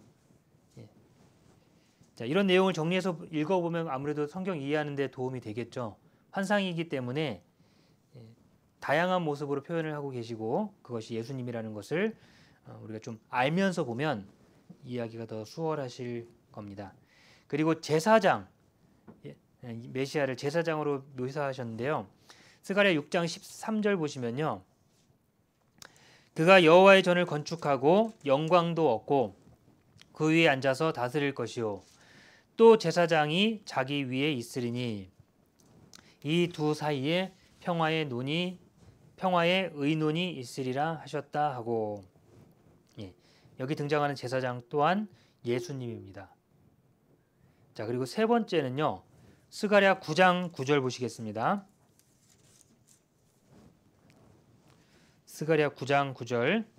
자, 이런 내용을 정리해서 읽어보면 아무래도 성경 이해하는 데 도움이 되겠죠. 환상이기 때문에 다양한 모습으로 표현을 하고 계시고 그것이 예수님이라는 것을 우리가 좀 알면서 보면 이해하기가 더 수월하실 겁니다. 그리고 제사장, 메시아를 제사장으로 묘사하셨는데요. 스가랴 6장 13절 보시면요. 그가 여호와의 전을 건축하고 영광도 얻고 그 위에 앉아서 다스릴 것이요 또 제사장이 자기 위에 있으리니 이 두 사이에 평화의 의논이 있으리라 하셨다 하고, 여기 등장하는 제사장 또한 예수님입니다. 자, 그리고 세 번째는요. 스가랴 9장 9절 보시겠습니다. 스가랴 9장 9절.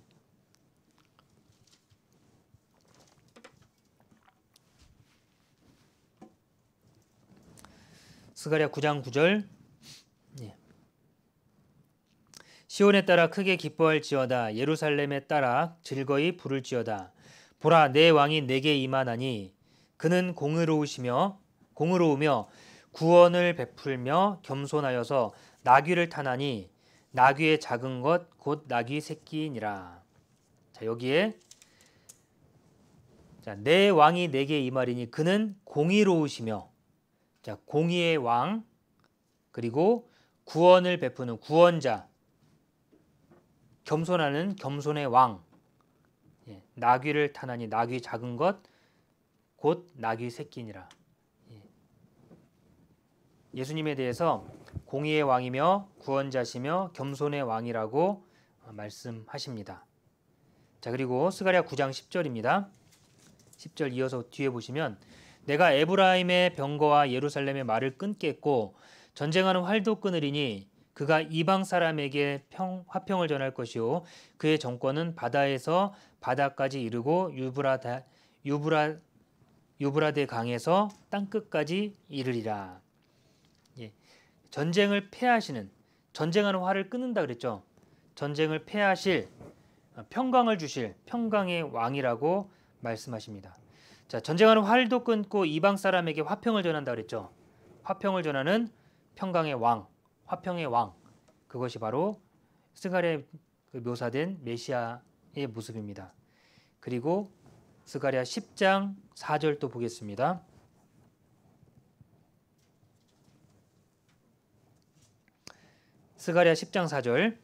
스가랴 9장 9절. 시온에 따라 크게 기뻐할지어다. 예루살렘에 따라 즐거이 부를지어다. 보라, 내 왕이 내게 임하나니 그는 공의로우며 구원을 베풀며 겸손하여서 나귀를 타나니 나귀의 작은 것 곧 나귀 새끼이니라. 자, 여기에 내 왕이 내게 임하리니 그는 공의로우시며, 자, 공의의 왕, 그리고 구원을 베푸는 구원자, 겸손하는 겸손의 왕, 나귀를 타나니 나귀 작은 것 곧 나귀 새끼니라. 예수님에 대해서 공의의 왕이며 구원자시며 겸손의 왕이라고 말씀하십니다. 자, 그리고 스가랴 9장 10절입니다. 10절 이어서 뒤에 보시면 내가 에브라임의 병거와 예루살렘의 말을 끊겠고 전쟁하는 활도 끊으리니 그가 이방 사람에게 화평을 전할 것이요 그의 정권은 바다에서 바다까지 이르고 유브라데 강에서 땅끝까지 이르리라. 전쟁을 패하시는, 전쟁하는 활을 끊는다 그랬죠. 전쟁을 패하실, 평강을 주실 평강의 왕이라고 말씀하십니다. 자, 전쟁하는 활도 끊고 이방 사람에게 화평을 전한다 그랬죠. 화평을 전하는 평강의 왕, 화평의 왕, 그것이 바로 스가랴에 묘사된 메시아의 모습입니다. 그리고 스가랴 10장 4절 또 보겠습니다. 스가랴 10장 4절.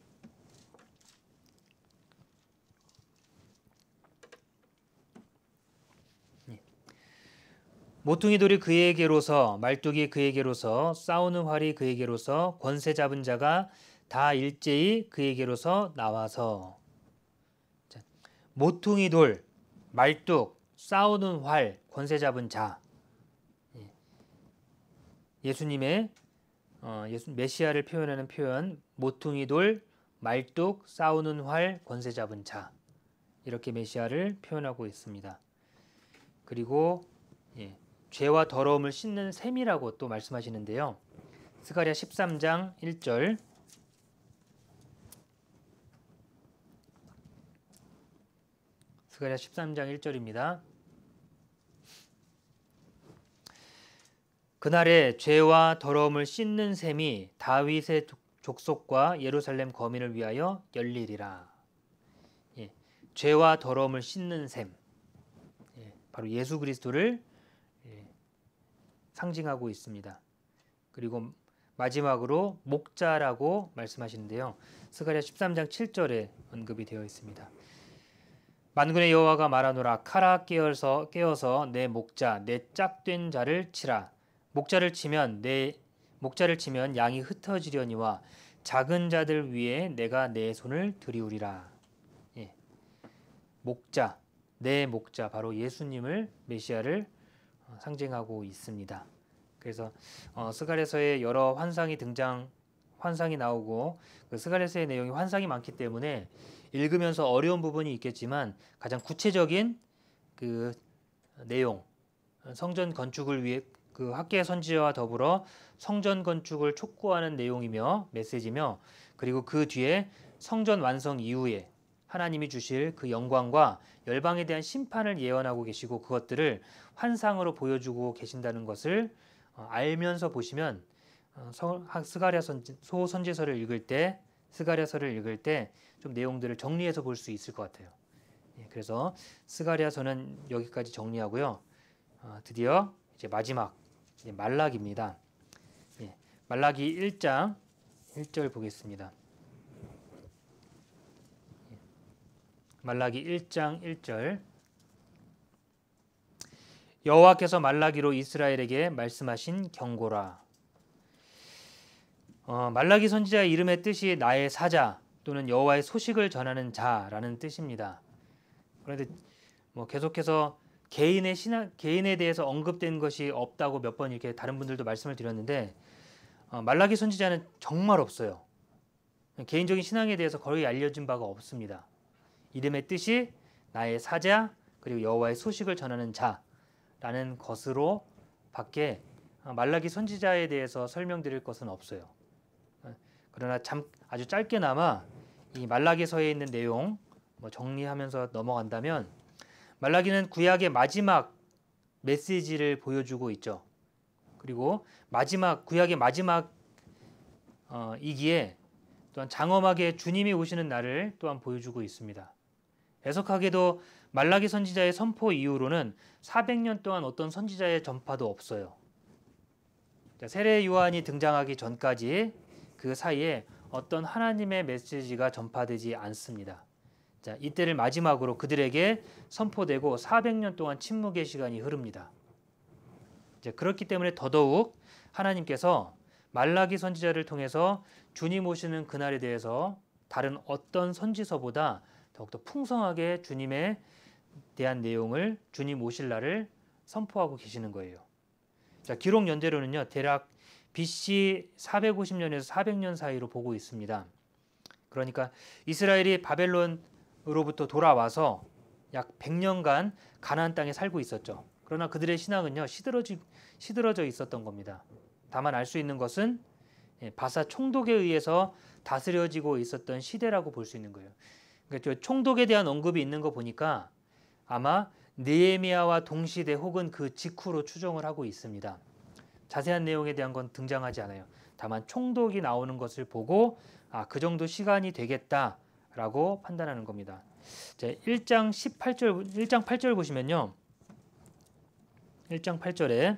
모퉁이 돌이 그에게로서 말뚝이 그에게로서 싸우는 활이 그에게로서 권세 잡은 자가 다 일제히 그에게로서 나와서. 자, 모퉁이 돌, 말뚝, 싸우는 활, 권세 잡은 자. 예수님의 메시아를 표현하는 표현, 모퉁이 돌, 말뚝, 싸우는 활, 권세 잡은 자. 이렇게 메시아를 표현하고 있습니다. 그리고 죄와 더러움을 씻는 셈이라고 또 말씀하시는데요. 스가랴 13장 1절. 스가랴 13장 1절입니다. 그날에 죄와 더러움을 씻는 셈이 다윗의 족속과 예루살렘 거민을 위하여 열리리라. 죄와 더러움을 씻는 셈. 바로 예수 그리스도를 상징하고 있습니다. 그리고 마지막으로 목자라고 말씀하시는데요. 스가랴 13장 7절에 언급이 되어 있습니다. 만군의 여호와가 말하노라. 칼아 깨어서 내 목자 내 짝된 자를 치라. 목자를 치면 양이 흩어지려니와 작은 자들 위에 내가 내 손을 들이우리라. 목자, 내 목자, 바로 예수님을, 메시아를 상징하고 있습니다. 그래서 스가랴서에 여러 환상이 나오고 그 스가랴서의 내용이 환상이 많기 때문에 읽으면서 어려운 부분이 있겠지만 가장 구체적인 그 내용, 성전 건축을 위해 그 학계 선지자와 더불어 성전 건축을 촉구하는 내용이며 메시지며, 그리고 그 뒤에 성전 완성 이후에 하나님이 주실 그 영광과 열방에 대한 심판을 예언하고 계시고 그것들을 환상으로 보여주고 계신다는 것을 알면서 보시면 스가랴서를 읽을 때 좀 내용들을 정리해서 볼 수 있을 것 같아요. 그래서 스가랴서는 여기까지 정리하고요. 드디어 이제 마지막 말라기입니다. 말라기 1장 1절 보겠습니다. 말라기 1장 1절. 여호와께서 말라기로 이스라엘에게 말씀하신 경고라. 말라기 선지자의 이름의 뜻이 나의 사자 또는 여호와의 소식을 전하는 자라는 뜻입니다. 그런데 계속해서 개인에 대해서 언급된 것이 없다고 몇 번 이렇게 다른 분들도 말씀을 드렸는데 말라기 선지자는 정말 없어요. 개인적인 신앙에 대해서 거의 알려진 바가 없습니다. 이름의 뜻이 나의 사자 그리고 여호와의 소식을 전하는 자라는 것으로 밖에 말라기 선지자에 대해서 설명드릴 것은 없어요. 그러나 아주 짧게나마 이 말라기서에 있는 내용 정리하면서 넘어간다면, 말라기는 구약의 마지막 메시지를 보여주고 있죠. 그리고 구약의 마지막 이기에 또한 장엄하게 주님이 오시는 날을 또한 보여주고 있습니다. 애석하게도 말라기 선지자의 선포 이후로는 400년 동안 어떤 선지자의 전파도 없어요. 세례 요한이 등장하기 전까지 그 사이에 어떤 하나님의 메시지가 전파되지 않습니다. 이때를 마지막으로 그들에게 선포되고 400년 동안 침묵의 시간이 흐릅니다. 그렇기 때문에 더더욱 하나님께서 말라기 선지자를 통해서 주님 오시는 그날에 대해서 다른 어떤 선지서보다 더욱더 풍성하게 주님에 대한 내용을, 주님 오실 날을 선포하고 계시는 거예요. 기록 연대로는요, 대략 BC 450년에서 400년 사이로 보고 있습니다. 그러니까 이스라엘이 바벨론으로부터 돌아와서 약 100년간 가나안 땅에 살고 있었죠. 그러나 그들의 신앙은요, 시들어져 있었던 겁니다. 다만 알 수 있는 것은 바사 총독에 의해서 다스려지고 있었던 시대라고 볼 수 있는 거예요. 그러니까 총독에 대한 언급이 있는 거 보니까 아마 느헤미야와 동시대 혹은 그 직후로 추정을 하고 있습니다. 자세한 내용에 대한 건 등장하지 않아요. 다만 총독이 나오는 것을 보고 그 정도 시간이 되겠다라고 판단하는 겁니다. 1장 8절 보시면요. 1장 8절에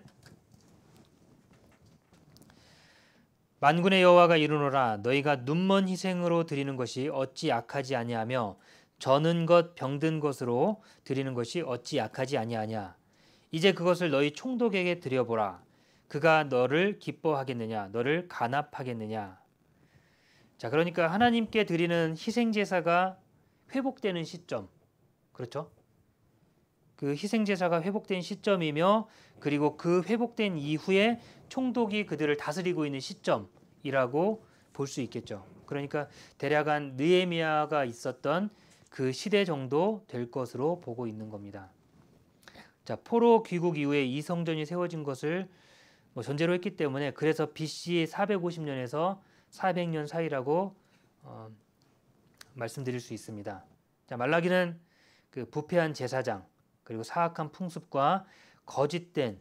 만군의 여호와가 이르노라. 너희가 눈먼 희생으로 드리는 것이 어찌 약하지 아니하며 저는 것 병든 것으로 드리는 것이 어찌 약하지 아니하냐. 이제 그것을 너희 총독에게 드려보라. 그가 너를 기뻐하겠느냐, 너를 간합하겠느냐. 자, 그러니까 하나님께 드리는 희생 제사가 회복되는 시점, 그렇죠? 그 희생 제사가 회복된 시점이며, 그리고 그 회복된 이후에 총독이 그들을 다스리고 있는 시점이라고 볼 수 있겠죠. 그러니까 대략 한 느헤미야가 있었던 그 시대 정도 될 것으로 보고 있는 겁니다. 자, 포로 귀국 이후에 이 성전이 세워진 것을 전제로 했기 때문에, 그래서 BC 450년에서 400년 사이라고 말씀드릴 수 있습니다. 자, 말라기는 그 부패한 제사장, 그리고 사악한 풍습과 거짓된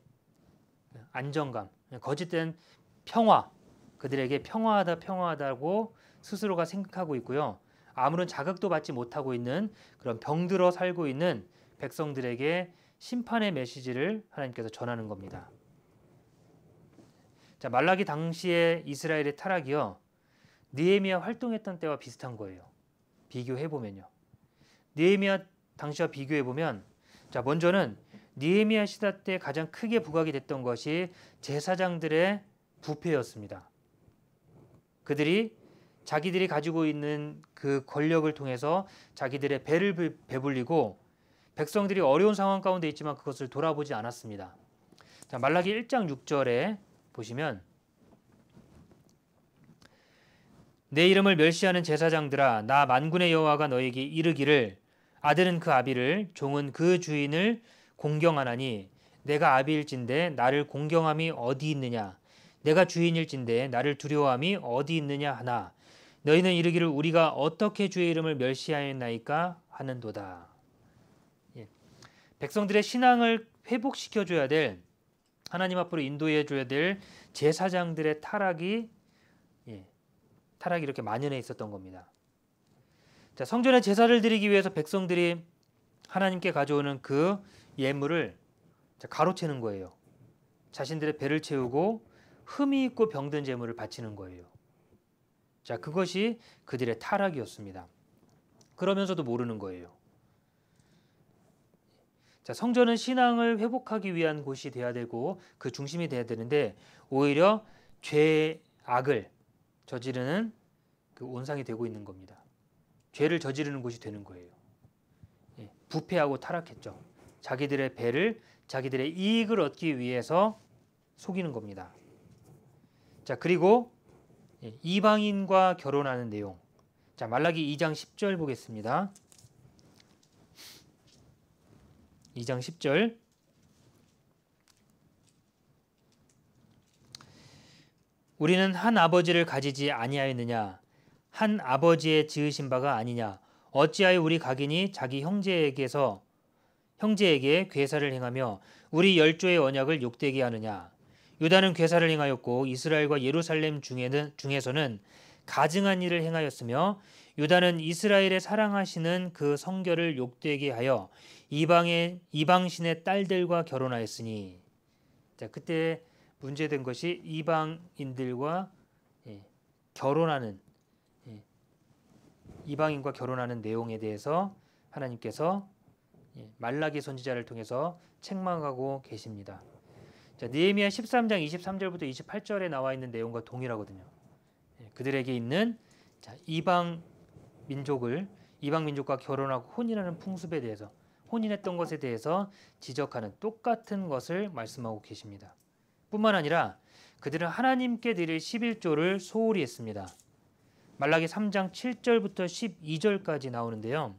안정감, 거짓된 평화, 그들에게 평화하다고 스스로가 생각하고 있고요. 아무런 자극도 받지 못하고 있는 그런 병들어 살고 있는 백성들에게 심판의 메시지를 하나님께서 전하는 겁니다. 자, 말라기 당시의 이스라엘의 타락이요, 느헤미야 활동했던 때와 비슷한 거예요. 비교해 보면요. 느헤미야 당시와 비교해 보면, 자, 먼저는 느헤미야 시대 때 가장 크게 부각이 됐던 것이 제사장들의 부패였습니다. 그들이 자기들이 가지고 있는 그 권력을 통해서 자기들의 배를 배불리고, 백성들이 어려운 상황 가운데 있지만 그것을 돌아보지 않았습니다. 자, 말라기 1장 6절에 보시면, 내 이름을 멸시하는 제사장들아, 나 만군의 여호와가 너에게 이르기를, 아들은 그 아비를, 종은 그 주인을 공경하나니, 내가 아비일진데 나를 공경함이 어디 있느냐, 내가 주인일진데 나를 두려워함이 어디 있느냐 하나, 너희는 이르기를 우리가 어떻게 주의 이름을 멸시하였나이까 하는도다. 예. 백성들의 신앙을 회복시켜줘야 될, 하나님 앞으로 인도해줘야 될 제사장들의 타락이 이렇게 만연해 있었던 겁니다. 자, 성전에 제사를 드리기 위해서 백성들이 하나님께 가져오는 그 예물을 가로채는 거예요. 자신들의 배를 채우고 흠이 있고 병든 제물을 바치는 거예요. 자, 그것이 그들의 타락이었습니다. 그러면서도 모르는 거예요. 자, 성전은 신앙을 회복하기 위한 곳이 돼야 되고 그 중심이 돼야 되는데, 오히려 죄악을 저지르는 그 온상이 되고 있는 겁니다. 죄를 저지르는 곳이 되는 거예요. 부패하고 타락했죠. 자기들의 배를, 자기들의 이익을 얻기 위해서 속이는 겁니다. 자, 그리고 이방인과 결혼하는 내용. 자, 말라기 2장 10절 보겠습니다. 2장 10절. 우리는 한 아버지를 가지지 아니하였느냐, 한 아버지의 지으신 바가 아니냐, 어찌하여 우리 각인이 자기 형제에게 괴사를 행하며 우리 열조의 언약을 욕되게 하느냐. 유다는 괴사를 행하였고 이스라엘과 예루살렘 중에서는 가증한 일을 행하였으며, 유다는 이스라엘의 사랑하시는 그 성결을 욕되게 하여 이방신의 딸들과 결혼하였으니. 자, 그때 문제된 것이 이방인과 결혼하는 내용에 대해서 하나님께서 말라기 선지자를 통해서 책망하고 계십니다. 자, 느헤미야 13장 23절부터 28절에 나와 있는 내용과 동일하거든요. 그들에게 있는 이방 민족과 결혼하고 혼인하는 풍습에 대해서, 혼인했던 것에 대해서 지적하는 똑같은 것을 말씀하고 계십니다. 뿐만 아니라 그들은 하나님께 드릴 11조를 소홀히 했습니다. 말라기 3장 7절부터 12절까지 나오는데요.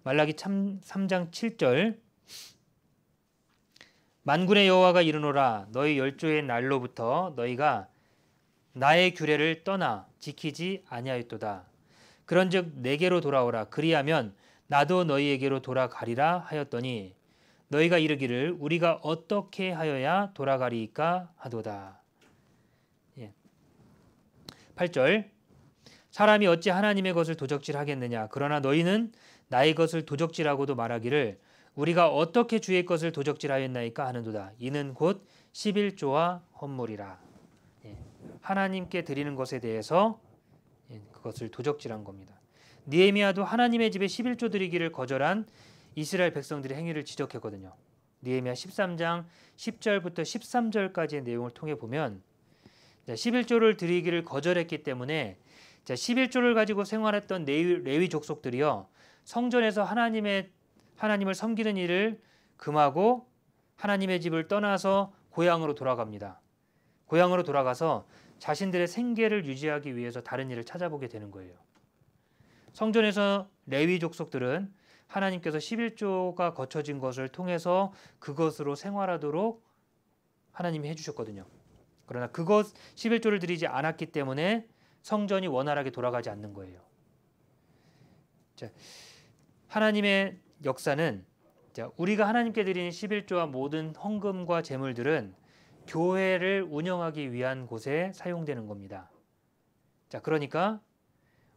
말라기 3장 7절. 만군의 여호와가 이르노라, 너희 열조의 날로부터 너희가 나의 규례를 떠나 지키지 아니하였도다. 그런즉 내게로 돌아오라, 그리하면 나도 너희에게로 돌아가리라 하였더니, 너희가 이르기를 우리가 어떻게 하여야 돌아가리이까 하도다. 8절. 사람이 어찌 하나님의 것을 도적질하겠느냐, 그러나 너희는 나의 것을 도적질하고도 말하기를 우리가 어떻게 주의 것을 도적질하였나이까 하는도다. 이는 곧 11조와 헌물이라. 하나님께 드리는 것에 대해서 그것을 도적질한 겁니다. 느헤미야도 하나님의 집에 11조 드리기를 거절한 이스라엘 백성들의 행위를 지적했거든요. 느헤미야 13장 10절부터 13절까지의 내용을 통해 보면, 11조를 드리기를 거절했기 때문에 11조를 가지고 생활했던 레위 족속들이요, 성전에서 하나님을 섬기는 일을 금하고 하나님의 집을 떠나서 고향으로 돌아갑니다. 고향으로 돌아가서 자신들의 생계를 유지하기 위해서 다른 일을 찾아보게 되는 거예요. 성전에서 레위 족속들은 하나님께서 11조가 거쳐진 것을 통해서 그것으로 생활하도록 하나님이 해주셨거든요. 그러나 그것 11조를 드리지 않았기 때문에 성전이 원활하게 돌아가지 않는 거예요. 자, 하나님의 역사는, 우리가 하나님께 드리는 11조와 모든 헌금과 제물들은 교회를 운영하기 위한 곳에 사용되는 겁니다. 자, 그러니까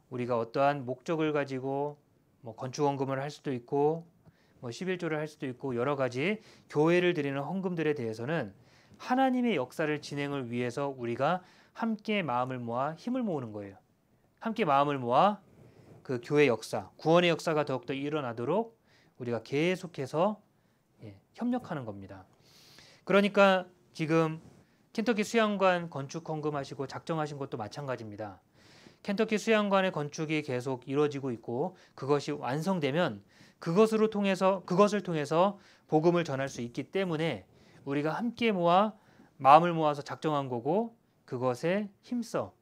우리가 어떠한 목적을 가지고 건축 헌금을 할 수도 있고 11조를 할 수도 있고 여러 가지 교회를 드리는 헌금들에 대해서는 하나님의 역사를 진행을 위해서 우리가 함께 마음을 모아 힘을 모으는 거예요. 함께 마음을 모아 그 교회 역사, 구원의 역사가 더욱더 일어나도록 우리가 계속해서 협력하는 겁니다. 그러니까 지금 켄터키 수양관 건축 헌금하시고 작정하신 것도 마찬가지입니다. 켄터키 수양관의 건축이 계속 이루어지고 있고 그것이 완성되면 그것을 통해서 복음을 전할 수 있기 때문에 우리가 함께 모아 마음을 모아서 작정한 거고, 그것에 힘써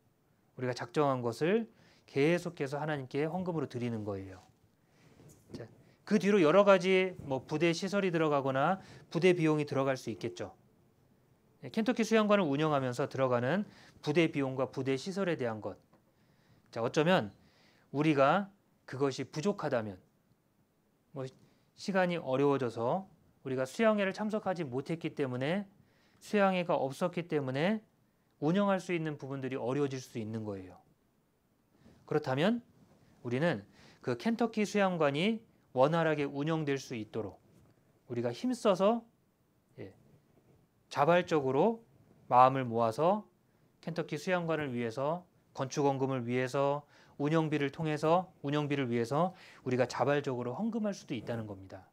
우리가 작정한 것을 계속해서 하나님께 헌금으로 드리는 거예요. 자, 그 뒤로 여러 가지 부대 시설이 들어가거나 부대 비용이 들어갈 수 있겠죠. 켄터키 수양관을 운영하면서 들어가는 부대 비용과 부대 시설에 대한 것. 자, 어쩌면 우리가 그것이 부족하다면, 시간이 어려워져서 우리가 수양회를 참석하지 못했기 때문에, 수양회가 없었기 때문에 운영할 수 있는 부분들이 어려워질 수 있는 거예요. 그렇다면 우리는 그 켄터키 수양관이 원활하게 운영될 수 있도록 우리가 힘써서 자발적으로 마음을 모아서 켄터키 수양관을 위해서, 건축 헌금을 위해서, 운영비를 위해서 우리가 자발적으로 헌금할 수도 있다는 겁니다.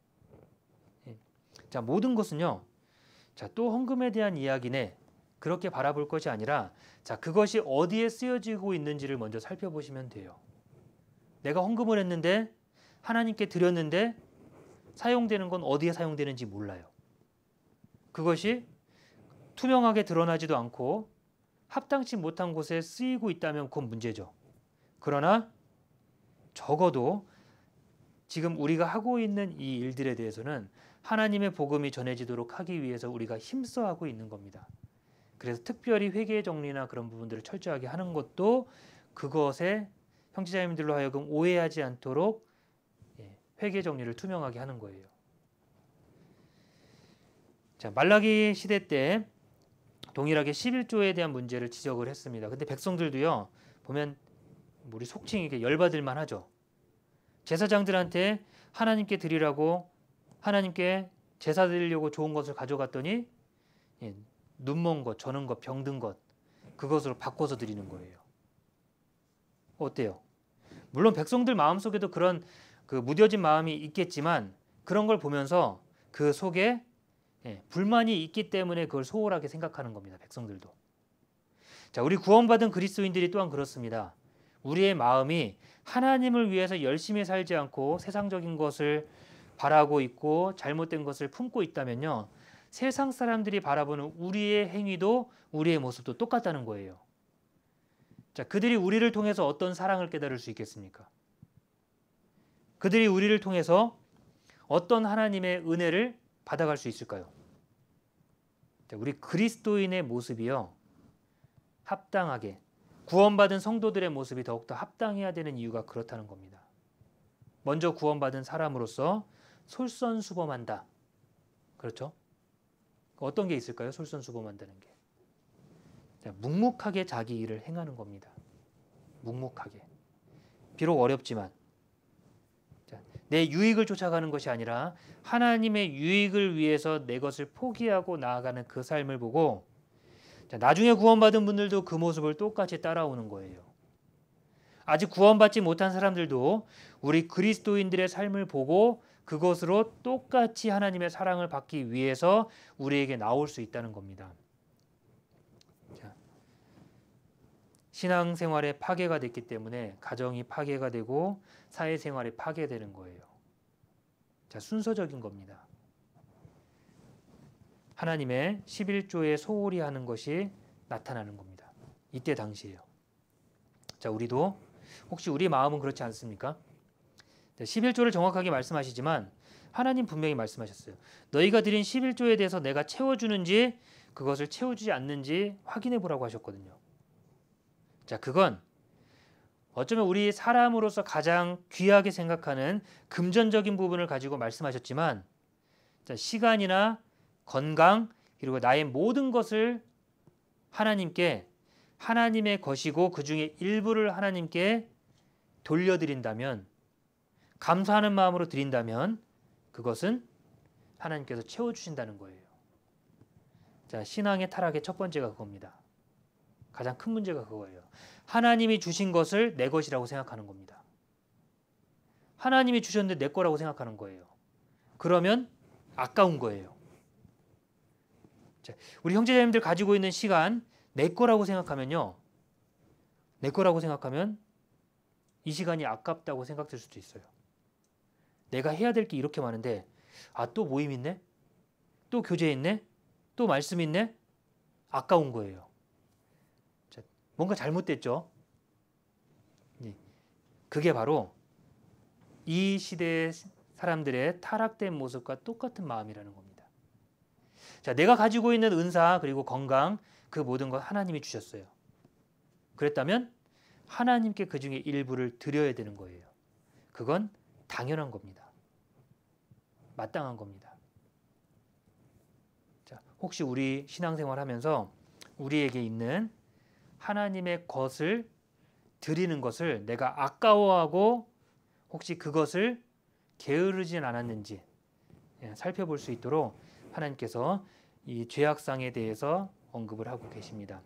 자, 모든 것은요, 또 헌금에 대한 이야기네, 그렇게 바라볼 것이 아니라, 그것이 어디에 쓰여지고 있는지를 먼저 살펴보시면 돼요. 내가 헌금을 했는데, 하나님께 드렸는데 사용되는 건 어디에 사용되는지 몰라요. 그것이 투명하게 드러나지도 않고 합당치 못한 곳에 쓰이고 있다면 그건 문제죠. 그러나 적어도 지금 우리가 하고 있는 이 일들에 대해서는 하나님의 복음이 전해지도록 하기 위해서 우리가 힘써 하고 있는 겁니다. 그래서 특별히 회계 정리나 그런 부분들을 철저하게 하는 것도 그것에 형제자매들로 하여금 오해하지 않도록 회계 정리를 투명하게 하는 거예요. 자, 말라기 시대 때 동일하게 11조에 대한 문제를 지적을 했습니다. 근데 백성들도요, 보면 우리 속칭 이게 열받을 만하죠. 제사장들한테 하나님께 드리라고, 하나님께 제사 드리려고 좋은 것을 가져갔더니 눈먼 것, 저는 것, 병든 것, 그것으로 바꿔서 드리는 거예요. 어때요? 물론 백성들 마음속에도 그런 무뎌진 마음이 있겠지만, 그런 걸 보면서 그 속에 불만이 있기 때문에 그걸 소홀하게 생각하는 겁니다. 백성들도. 자, 우리 구원받은 그리스도인들이 또한 그렇습니다. 우리의 마음이 하나님을 위해서 열심히 살지 않고 세상적인 것을 바라고 있고 잘못된 것을 품고 있다면요, 세상 사람들이 바라보는 우리의 행위도 우리의 모습도 똑같다는 거예요. 자, 그들이 우리를 통해서 어떤 사랑을 깨달을 수 있겠습니까? 그들이 우리를 통해서 어떤 하나님의 은혜를 받아갈 수 있을까요? 자, 우리 그리스도인의 모습이요, 합당하게, 구원받은 성도들의 모습이 더욱더 합당해야 되는 이유가 그렇다는 겁니다. 먼저 구원받은 사람으로서 솔선수범한다. 그렇죠? 어떤 게 있을까요? 솔선수범한다는 게. 자, 묵묵하게 자기 일을 행하는 겁니다. 묵묵하게. 비록 어렵지만 내 유익을 쫓아가는 것이 아니라 하나님의 유익을 위해서 내 것을 포기하고 나아가는 그 삶을 보고, 나중에 구원받은 분들도 그 모습을 똑같이 따라오는 거예요. 아직 구원받지 못한 사람들도 우리 그리스도인들의 삶을 보고 그것으로 똑같이 하나님의 사랑을 받기 위해서 우리에게 나올 수 있다는 겁니다. 자, 신앙생활에 파괴가 됐기 때문에 가정이 파괴가 되고 사회생활이 파괴되는 거예요. 자, 순서적인 겁니다. 하나님의 11조에 소홀히 하는 것이 나타나는 겁니다. 이때 당시에요. 자, 우리도 혹시 우리 마음은 그렇지 않습니까? 11조를 정확하게 말씀하시지만 하나님 분명히 말씀하셨어요. 너희가 드린 11조에 대해서 내가 채워주는지 그것을 채워주지 않는지 확인해 보라고 하셨거든요. 자, 그건 어쩌면 우리 사람으로서 가장 귀하게 생각하는 금전적인 부분을 가지고 말씀하셨지만, 자, 시간이나 건강 그리고 나의 모든 것을 하나님께, 하나님의 것이고 그 중에 일부를 하나님께 돌려드린다면, 감사하는 마음으로 드린다면 그것은 하나님께서 채워주신다는 거예요. 자, 신앙의 타락의 첫 번째가 그겁니다. 가장 큰 문제가 그거예요. 하나님이 주신 것을 내 것이라고 생각하는 겁니다. 하나님이 주셨는데 내 거라고 생각하는 거예요. 그러면 아까운 거예요. 자, 우리 형제자매님들 가지고 있는 시간 내 거라고 생각하면요, 내 거라고 생각하면 이 시간이 아깝다고 생각될 수도 있어요. 내가 해야 될 게 이렇게 많은데, 또 모임 있네? 또 교제 있네? 또 말씀 있네? 아까운 거예요. 자, 뭔가 잘못됐죠? 그게 바로 이 시대의 사람들의 타락된 모습과 똑같은 마음이라는 겁니다. 자, 내가 가지고 있는 은사 그리고 건강, 그 모든 것 하나님이 주셨어요. 그랬다면 하나님께 그 중에 일부를 드려야 되는 거예요. 그건 당연한 겁니다. 마땅한 겁니다. 자, 혹시 우리 신앙생활 하면서 우리에게 있는 하나님의 것을 드리는 것을 내가 아까워하고 혹시 그것을 게으르진 않았는지 살펴볼 수 있도록 하나님께서 이 죄악상에 대해서 언급을 하고 계십니다.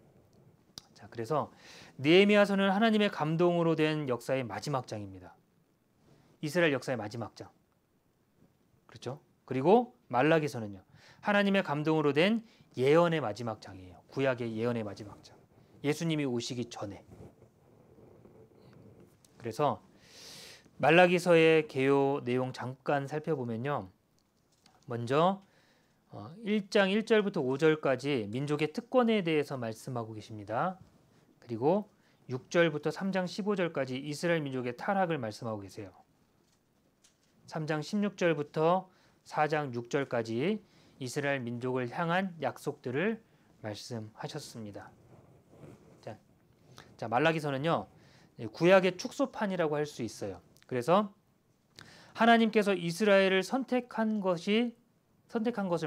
자, 그래서 느헤미야서는 하나님의 감동으로 된 역사의 마지막 장입니다. 이스라엘 역사의 마지막 장. 그렇죠? 그리고 말라기서는요, 하나님의 감동으로 된 예언의 마지막 장이에요. 구약의 예언의 마지막 장. 예수님이 오시기 전에. 그래서 말라기서의 개요 내용 잠깐 살펴보면요, 먼저 1장 1절부터 5절까지 민족의 특권에 대해서 말씀하고 계십니다. 그리고 6절부터 3장 15절까지 이스라엘 민족의 타락을 말씀하고 계세요. 3장 16절부터 4장 6절까지 이스라엘 민족을 향한 약속들을 말씀하셨습니다. 자, 말라기서는요, 구약의 축소판이라고 할 수 있어요. 그래서 하나님께서 이스라엘을 선택한 것을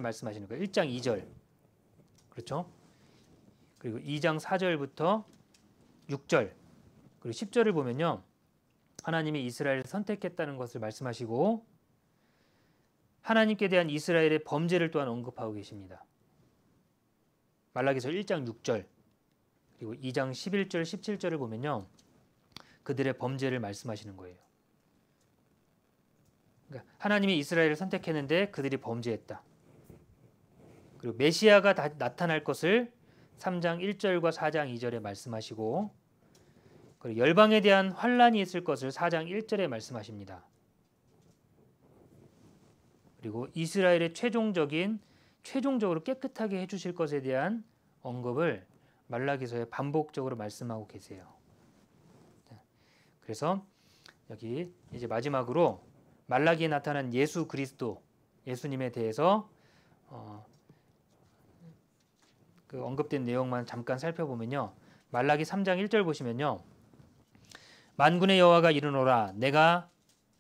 말씀하시는 거예요. 1장 2절. 그렇죠? 그리고 2장 4절부터 6절. 그리고 10절을 보면요, 하나님이 이스라엘을 선택했다는 것을 말씀하시고 하나님께 대한 이스라엘의 범죄를 또한 언급하고 계십니다. 말라기서 1장 6절 그리고 2장 11절 17절을 보면요, 그들의 범죄를 말씀하시는 거예요. 그러니까 하나님이 이스라엘을 선택했는데 그들이 범죄했다. 그리고 메시아가 나타날 것을 3장 1절과 4장 2절에 말씀하시고, 그리고 열방에 대한 환란이 있을 것을 4장 1절에 말씀하십니다. 그리고 이스라엘의 최종적으로 깨끗하게 해주실 것에 대한 언급을 말라기서에 반복적으로 말씀하고 계세요. 그래서 여기 이제 마지막으로 말라기에 나타난 예수 그리스도, 예수님에 대해서 그 언급된 내용만 잠깐 살펴보면요, 말라기 3장 1절 보시면요, 만군의 여호와가 이르노라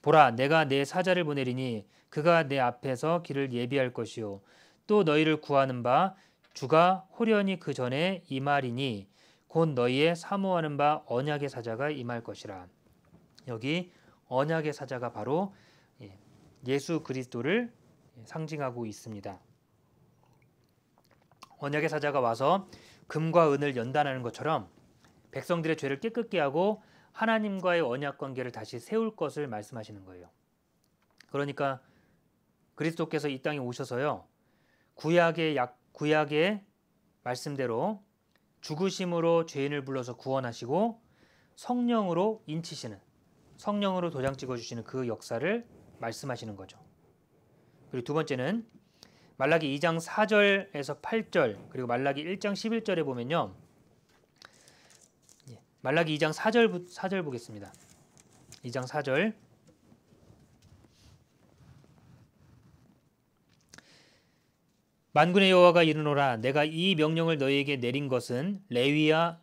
보라 내가 내 사자를 보내리니 그가 내 앞에서 길을 예비할 것이요 또 너희를 구하는 바 주가 호련히 그 전에 임하리니 곧 너희의 사모하는 바 언약의 사자가 임할 것이라. 여기 언약의 사자가 바로 예수 그리스도를 상징하고 있습니다. 언약의 사자가 와서 금과 은을 연단하는 것처럼 백성들의 죄를 깨끗게 하고 하나님과의 언약 관계를 다시 세울 것을 말씀하시는 거예요. 그러니까 그리스도께서 이 땅에 오셔서요, 구약의 말씀대로 죽으심으로 죄인을 불러서 구원하시고 성령으로 인치시는, 성령으로 도장 찍어주시는 그 역사를 말씀하시는 거죠. 그리고 두 번째는 말라기 2장 4절에서 8절 그리고 말라기 1장 11절에 보면요. 말라기 2장 4절 보겠습니다. 2장 4절 만군의 여호와가 이르노라 내가 이 명령을 너희에게 내린 것은 레위와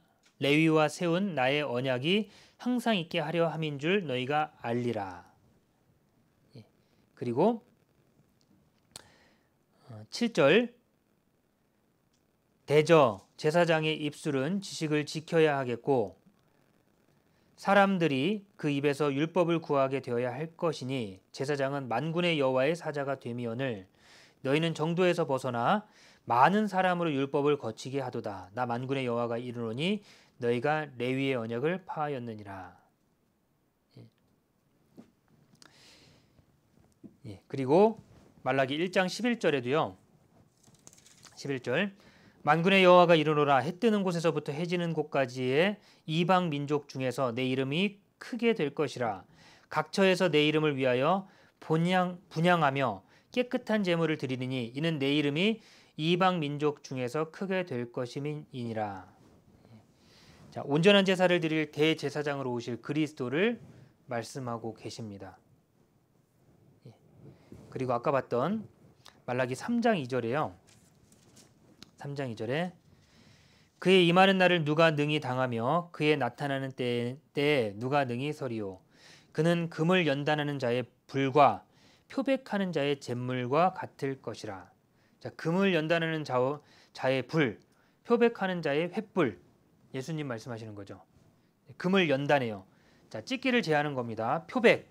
세운 나의 언약이 항상 있게 하려 함인 줄 너희가 알리라. 그리고 7절 대저 제사장의 입술은 지식을 지켜야 하겠고 사람들이 그 입에서 율법을 구하게 되어야 할 것이니 제사장은 만군의 여호와의 사자가 됨이오늘 너희는 정도에서 벗어나 많은 사람으로 율법을 거치게 하도다. 나 만군의 여호와가 이르노니 너희가 레위의 언약을 파하였느니라. 그리고 말라기 1장 11절에도요. 11절 만군의 여호와가 이르노라 해 뜨는 곳에서부터 해 지는 곳까지의 이방 민족 중에서 내 이름이 크게 될 것이라. 각처에서 내 이름을 위하여 분향하며 깨끗한 제물을 드리느니 이는 내 이름이 이방 민족 중에서 크게 될 것임이니라. 자, 온전한 제사를 드릴 대제사장으로 오실 그리스도를 말씀하고 계십니다. 그리고 아까 봤던 말라기 3장 2절에요. 3장 2절에 그의 임하는 날을 누가 능히 당하며 그의 나타나는 때에 누가 능히 서리오. 그는 금을 연단하는 자의 불과 표백하는 자의 잿물과 같을 것이라. 자, 금을 연단하는 자의 불, 표백하는 자의 횃불. 예수님 말씀하시는 거죠. 금을 연단해요. 자, 찢기를 제하는 겁니다. 표백,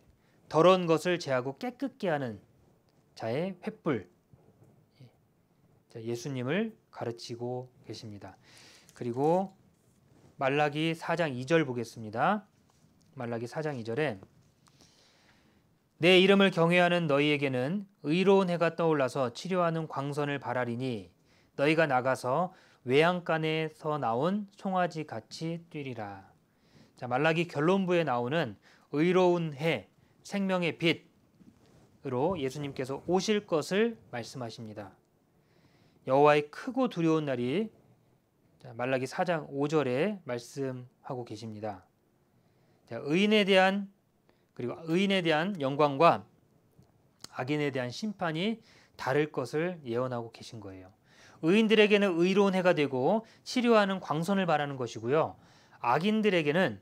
더러운 것을 제하고 깨끗게 하는 자의 횃불. 자, 예수님을 가르치고 계십니다. 그리고 말라기 4장 2절 보겠습니다. 말라기 4장 2절에 내 이름을 경외하는 너희에게는 의로운 해가 떠올라서 치료하는 광선을 발하리니 너희가 나가서 외양간에서 나온 송아지 같이 뛰리라. 자, 말라기 결론부에 나오는 의로운 해, 생명의 빛으로 예수님께서 오실 것을 말씀하십니다. 여호와의 크고 두려운 날이 말라기 4장 5절에 말씀하고 계십니다. 자, 의인에 대한 영광과 악인에 대한 심판이 다를 것을 예언하고 계신 거예요. 의인들에게는 의로운 해가 되고 치료하는 광선을 바라는 것이고요. 악인들에게는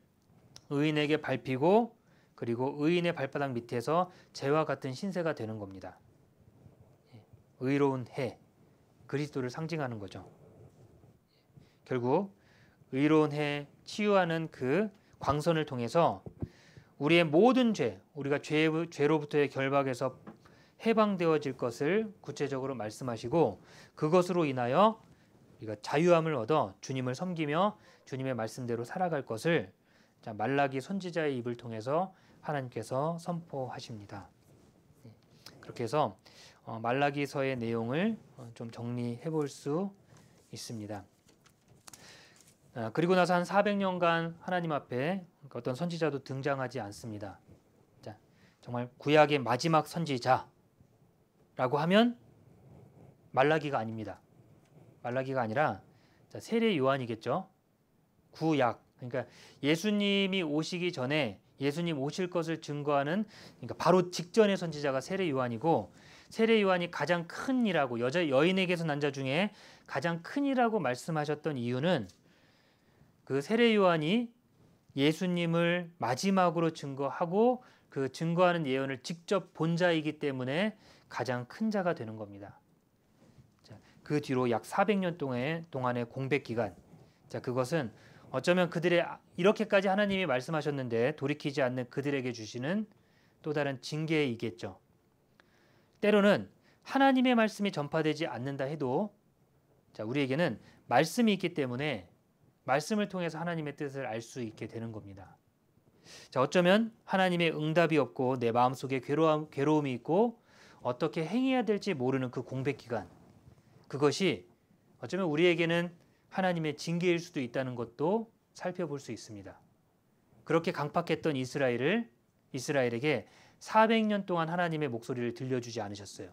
의인에게 밟히고 그리고 의인의 발바닥 밑에서 재와 같은 신세가 되는 겁니다. 의로운 해, 그리스도를 상징하는 거죠. 결국 의로운 해, 치유하는 그 광선을 통해서 우리의 모든 죄, 우리가 죄로부터의 결박에서 해방되어질 것을 구체적으로 말씀하시고 그것으로 인하여 우리가 자유함을 얻어 주님을 섬기며 주님의 말씀대로 살아갈 것을 말라기 선지자의 입을 통해서 하나님께서 선포하십니다. 그렇게 해서 말라기서의 내용을 좀 정리해 볼 수 있습니다. 그리고 나서 한 400년간 하나님 앞에 어떤 선지자도 등장하지 않습니다. 자, 정말 구약의 마지막 선지자라고 하면 말라기가 아닙니다. 말라기가 아니라 세례 요한이겠죠. 구약, 그러니까 예수님이 오시기 전에 예수님 오실 것을 증거하는, 그러니까 바로 직전의 선지자가 세례 요한이고, 세례 요한이 가장 큰 이라고, 여인에게서 난 자 중에 가장 큰 이라고 말씀하셨던 이유는 그 세례 요한이 예수님을 마지막으로 증거하고 그 증거하는 예언을 직접 본 자이기 때문에 가장 큰 자가 되는 겁니다. 자, 그 뒤로 약 400년 동안의 공백 기간, 자, 그것은 어쩌면 그들의 이렇게까지 하나님이 말씀하셨는데 돌이키지 않는 그들에게 주시는 또 다른 징계이겠죠. 때로는 하나님의 말씀이 전파되지 않는다 해도 자, 우리에게는 말씀이 있기 때문에 말씀을 통해서 하나님의 뜻을 알 수 있게 되는 겁니다. 자, 어쩌면 하나님의 응답이 없고 내 마음속에 괴로움이 있고 어떻게 행해야 될지 모르는 그 공백 기간, 그것이 어쩌면 우리에게는 하나님의 징계일 수도 있다는 것도 살펴볼 수 있습니다. 그렇게 강팍했던 이스라엘에게 400년 동안 하나님의 목소리를 들려주지 않으셨어요.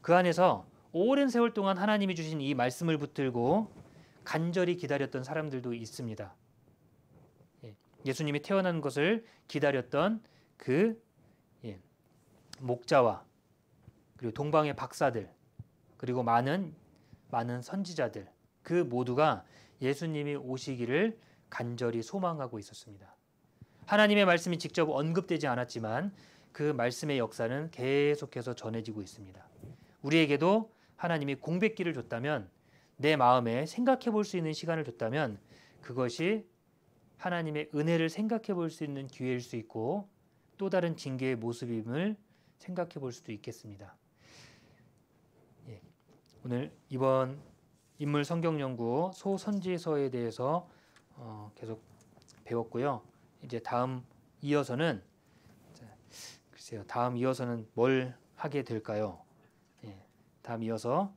그 안에서 오랜 세월 동안 하나님이 주신 이 말씀을 붙들고 간절히 기다렸던 사람들도 있습니다. 예수님이 태어난 것을 기다렸던 그 목자와 그리고 동방의 박사들, 그리고 많은 선지자들, 그 모두가 예수님이 오시기를 간절히 소망하고 있었습니다. 하나님의 말씀이 직접 언급되지 않았지만 그 말씀의 역사는 계속해서 전해지고 있습니다. 우리에게도 하나님이 공백기를 줬다면, 내 마음에 생각해 볼 수 있는 시간을 줬다면 그것이 하나님의 은혜를 생각해 볼 수 있는 기회일 수 있고, 또 다른 징계의 모습임을 생각해 볼 수도 있겠습니다. 오늘 이번 인물 성경 연구 소선지서에 대해서 계속 배웠고요. 이제 다음 이어서는 뭘 하게 될까요? 다음 이어서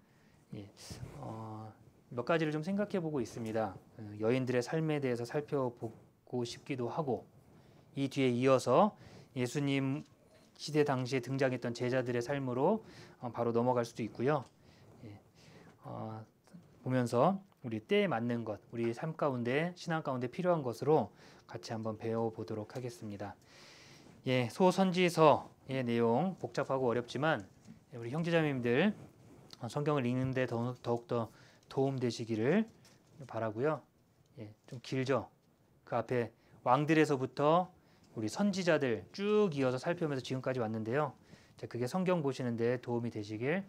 몇 가지를 좀 생각해 보고 있습니다. 여인들의 삶에 대해서 살펴보고 싶기도 하고, 이 뒤에 이어서 예수님 시대 당시에 등장했던 제자들의 삶으로 바로 넘어갈 수도 있고요. 보면서 우리 때에 맞는 것, 우리 삶 가운데, 신앙 가운데 필요한 것으로 같이 한번 배워보도록 하겠습니다. 소선지서의 내용 복잡하고 어렵지만 우리 형제자매님들 성경을 읽는데 더욱더 도움되시기를 바라고요. 좀 길죠. 그 앞에 왕들에서부터 우리 선지자들 쭉 이어서 살펴보면서 지금까지 왔는데요. 그게 성경 보시는데 도움이 되시길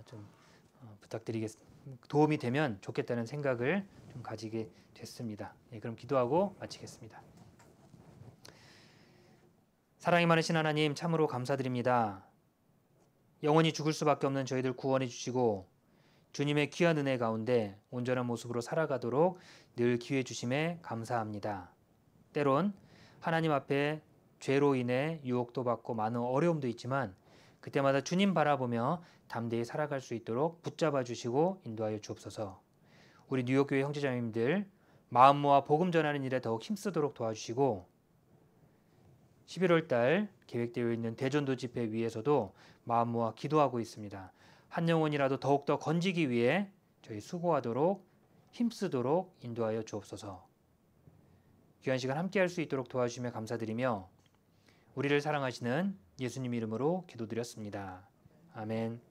좀 부탁드리겠습니다. 도움이 되면 좋겠다는 생각을 좀 가지게 됐습니다. 그럼 기도하고 마치겠습니다. 사랑이 많으신 하나님, 참으로 감사드립니다. 영원히 죽을 수밖에 없는 저희들 구원해 주시고 주님의 귀한 은혜 가운데 온전한 모습으로 살아가도록 늘 기회 주심에 감사합니다. 때론 하나님 앞에 죄로 인해 유혹도 받고 많은 어려움도 있지만 그때마다 주님 바라보며 담대히 살아갈 수 있도록 붙잡아 주시고 인도하여 주옵소서. 우리 뉴욕교회 형제자매님들 마음 모아 복음 전하는 일에 더욱 힘쓰도록 도와주시고, 11월 달 계획되어 있는 대전도 집회 위해서도 마음 모아 기도하고 있습니다. 한 영혼이라도 더욱더 건지기 위해 저희 수고하도록 힘쓰도록 인도하여 주옵소서. 귀한 시간 함께할 수 있도록 도와주시며 감사드리며 우리를 사랑하시는 예수님 이름으로 기도드렸습니다. 아멘.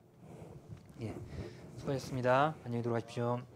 수고하셨습니다. 안녕히 들어가십시오.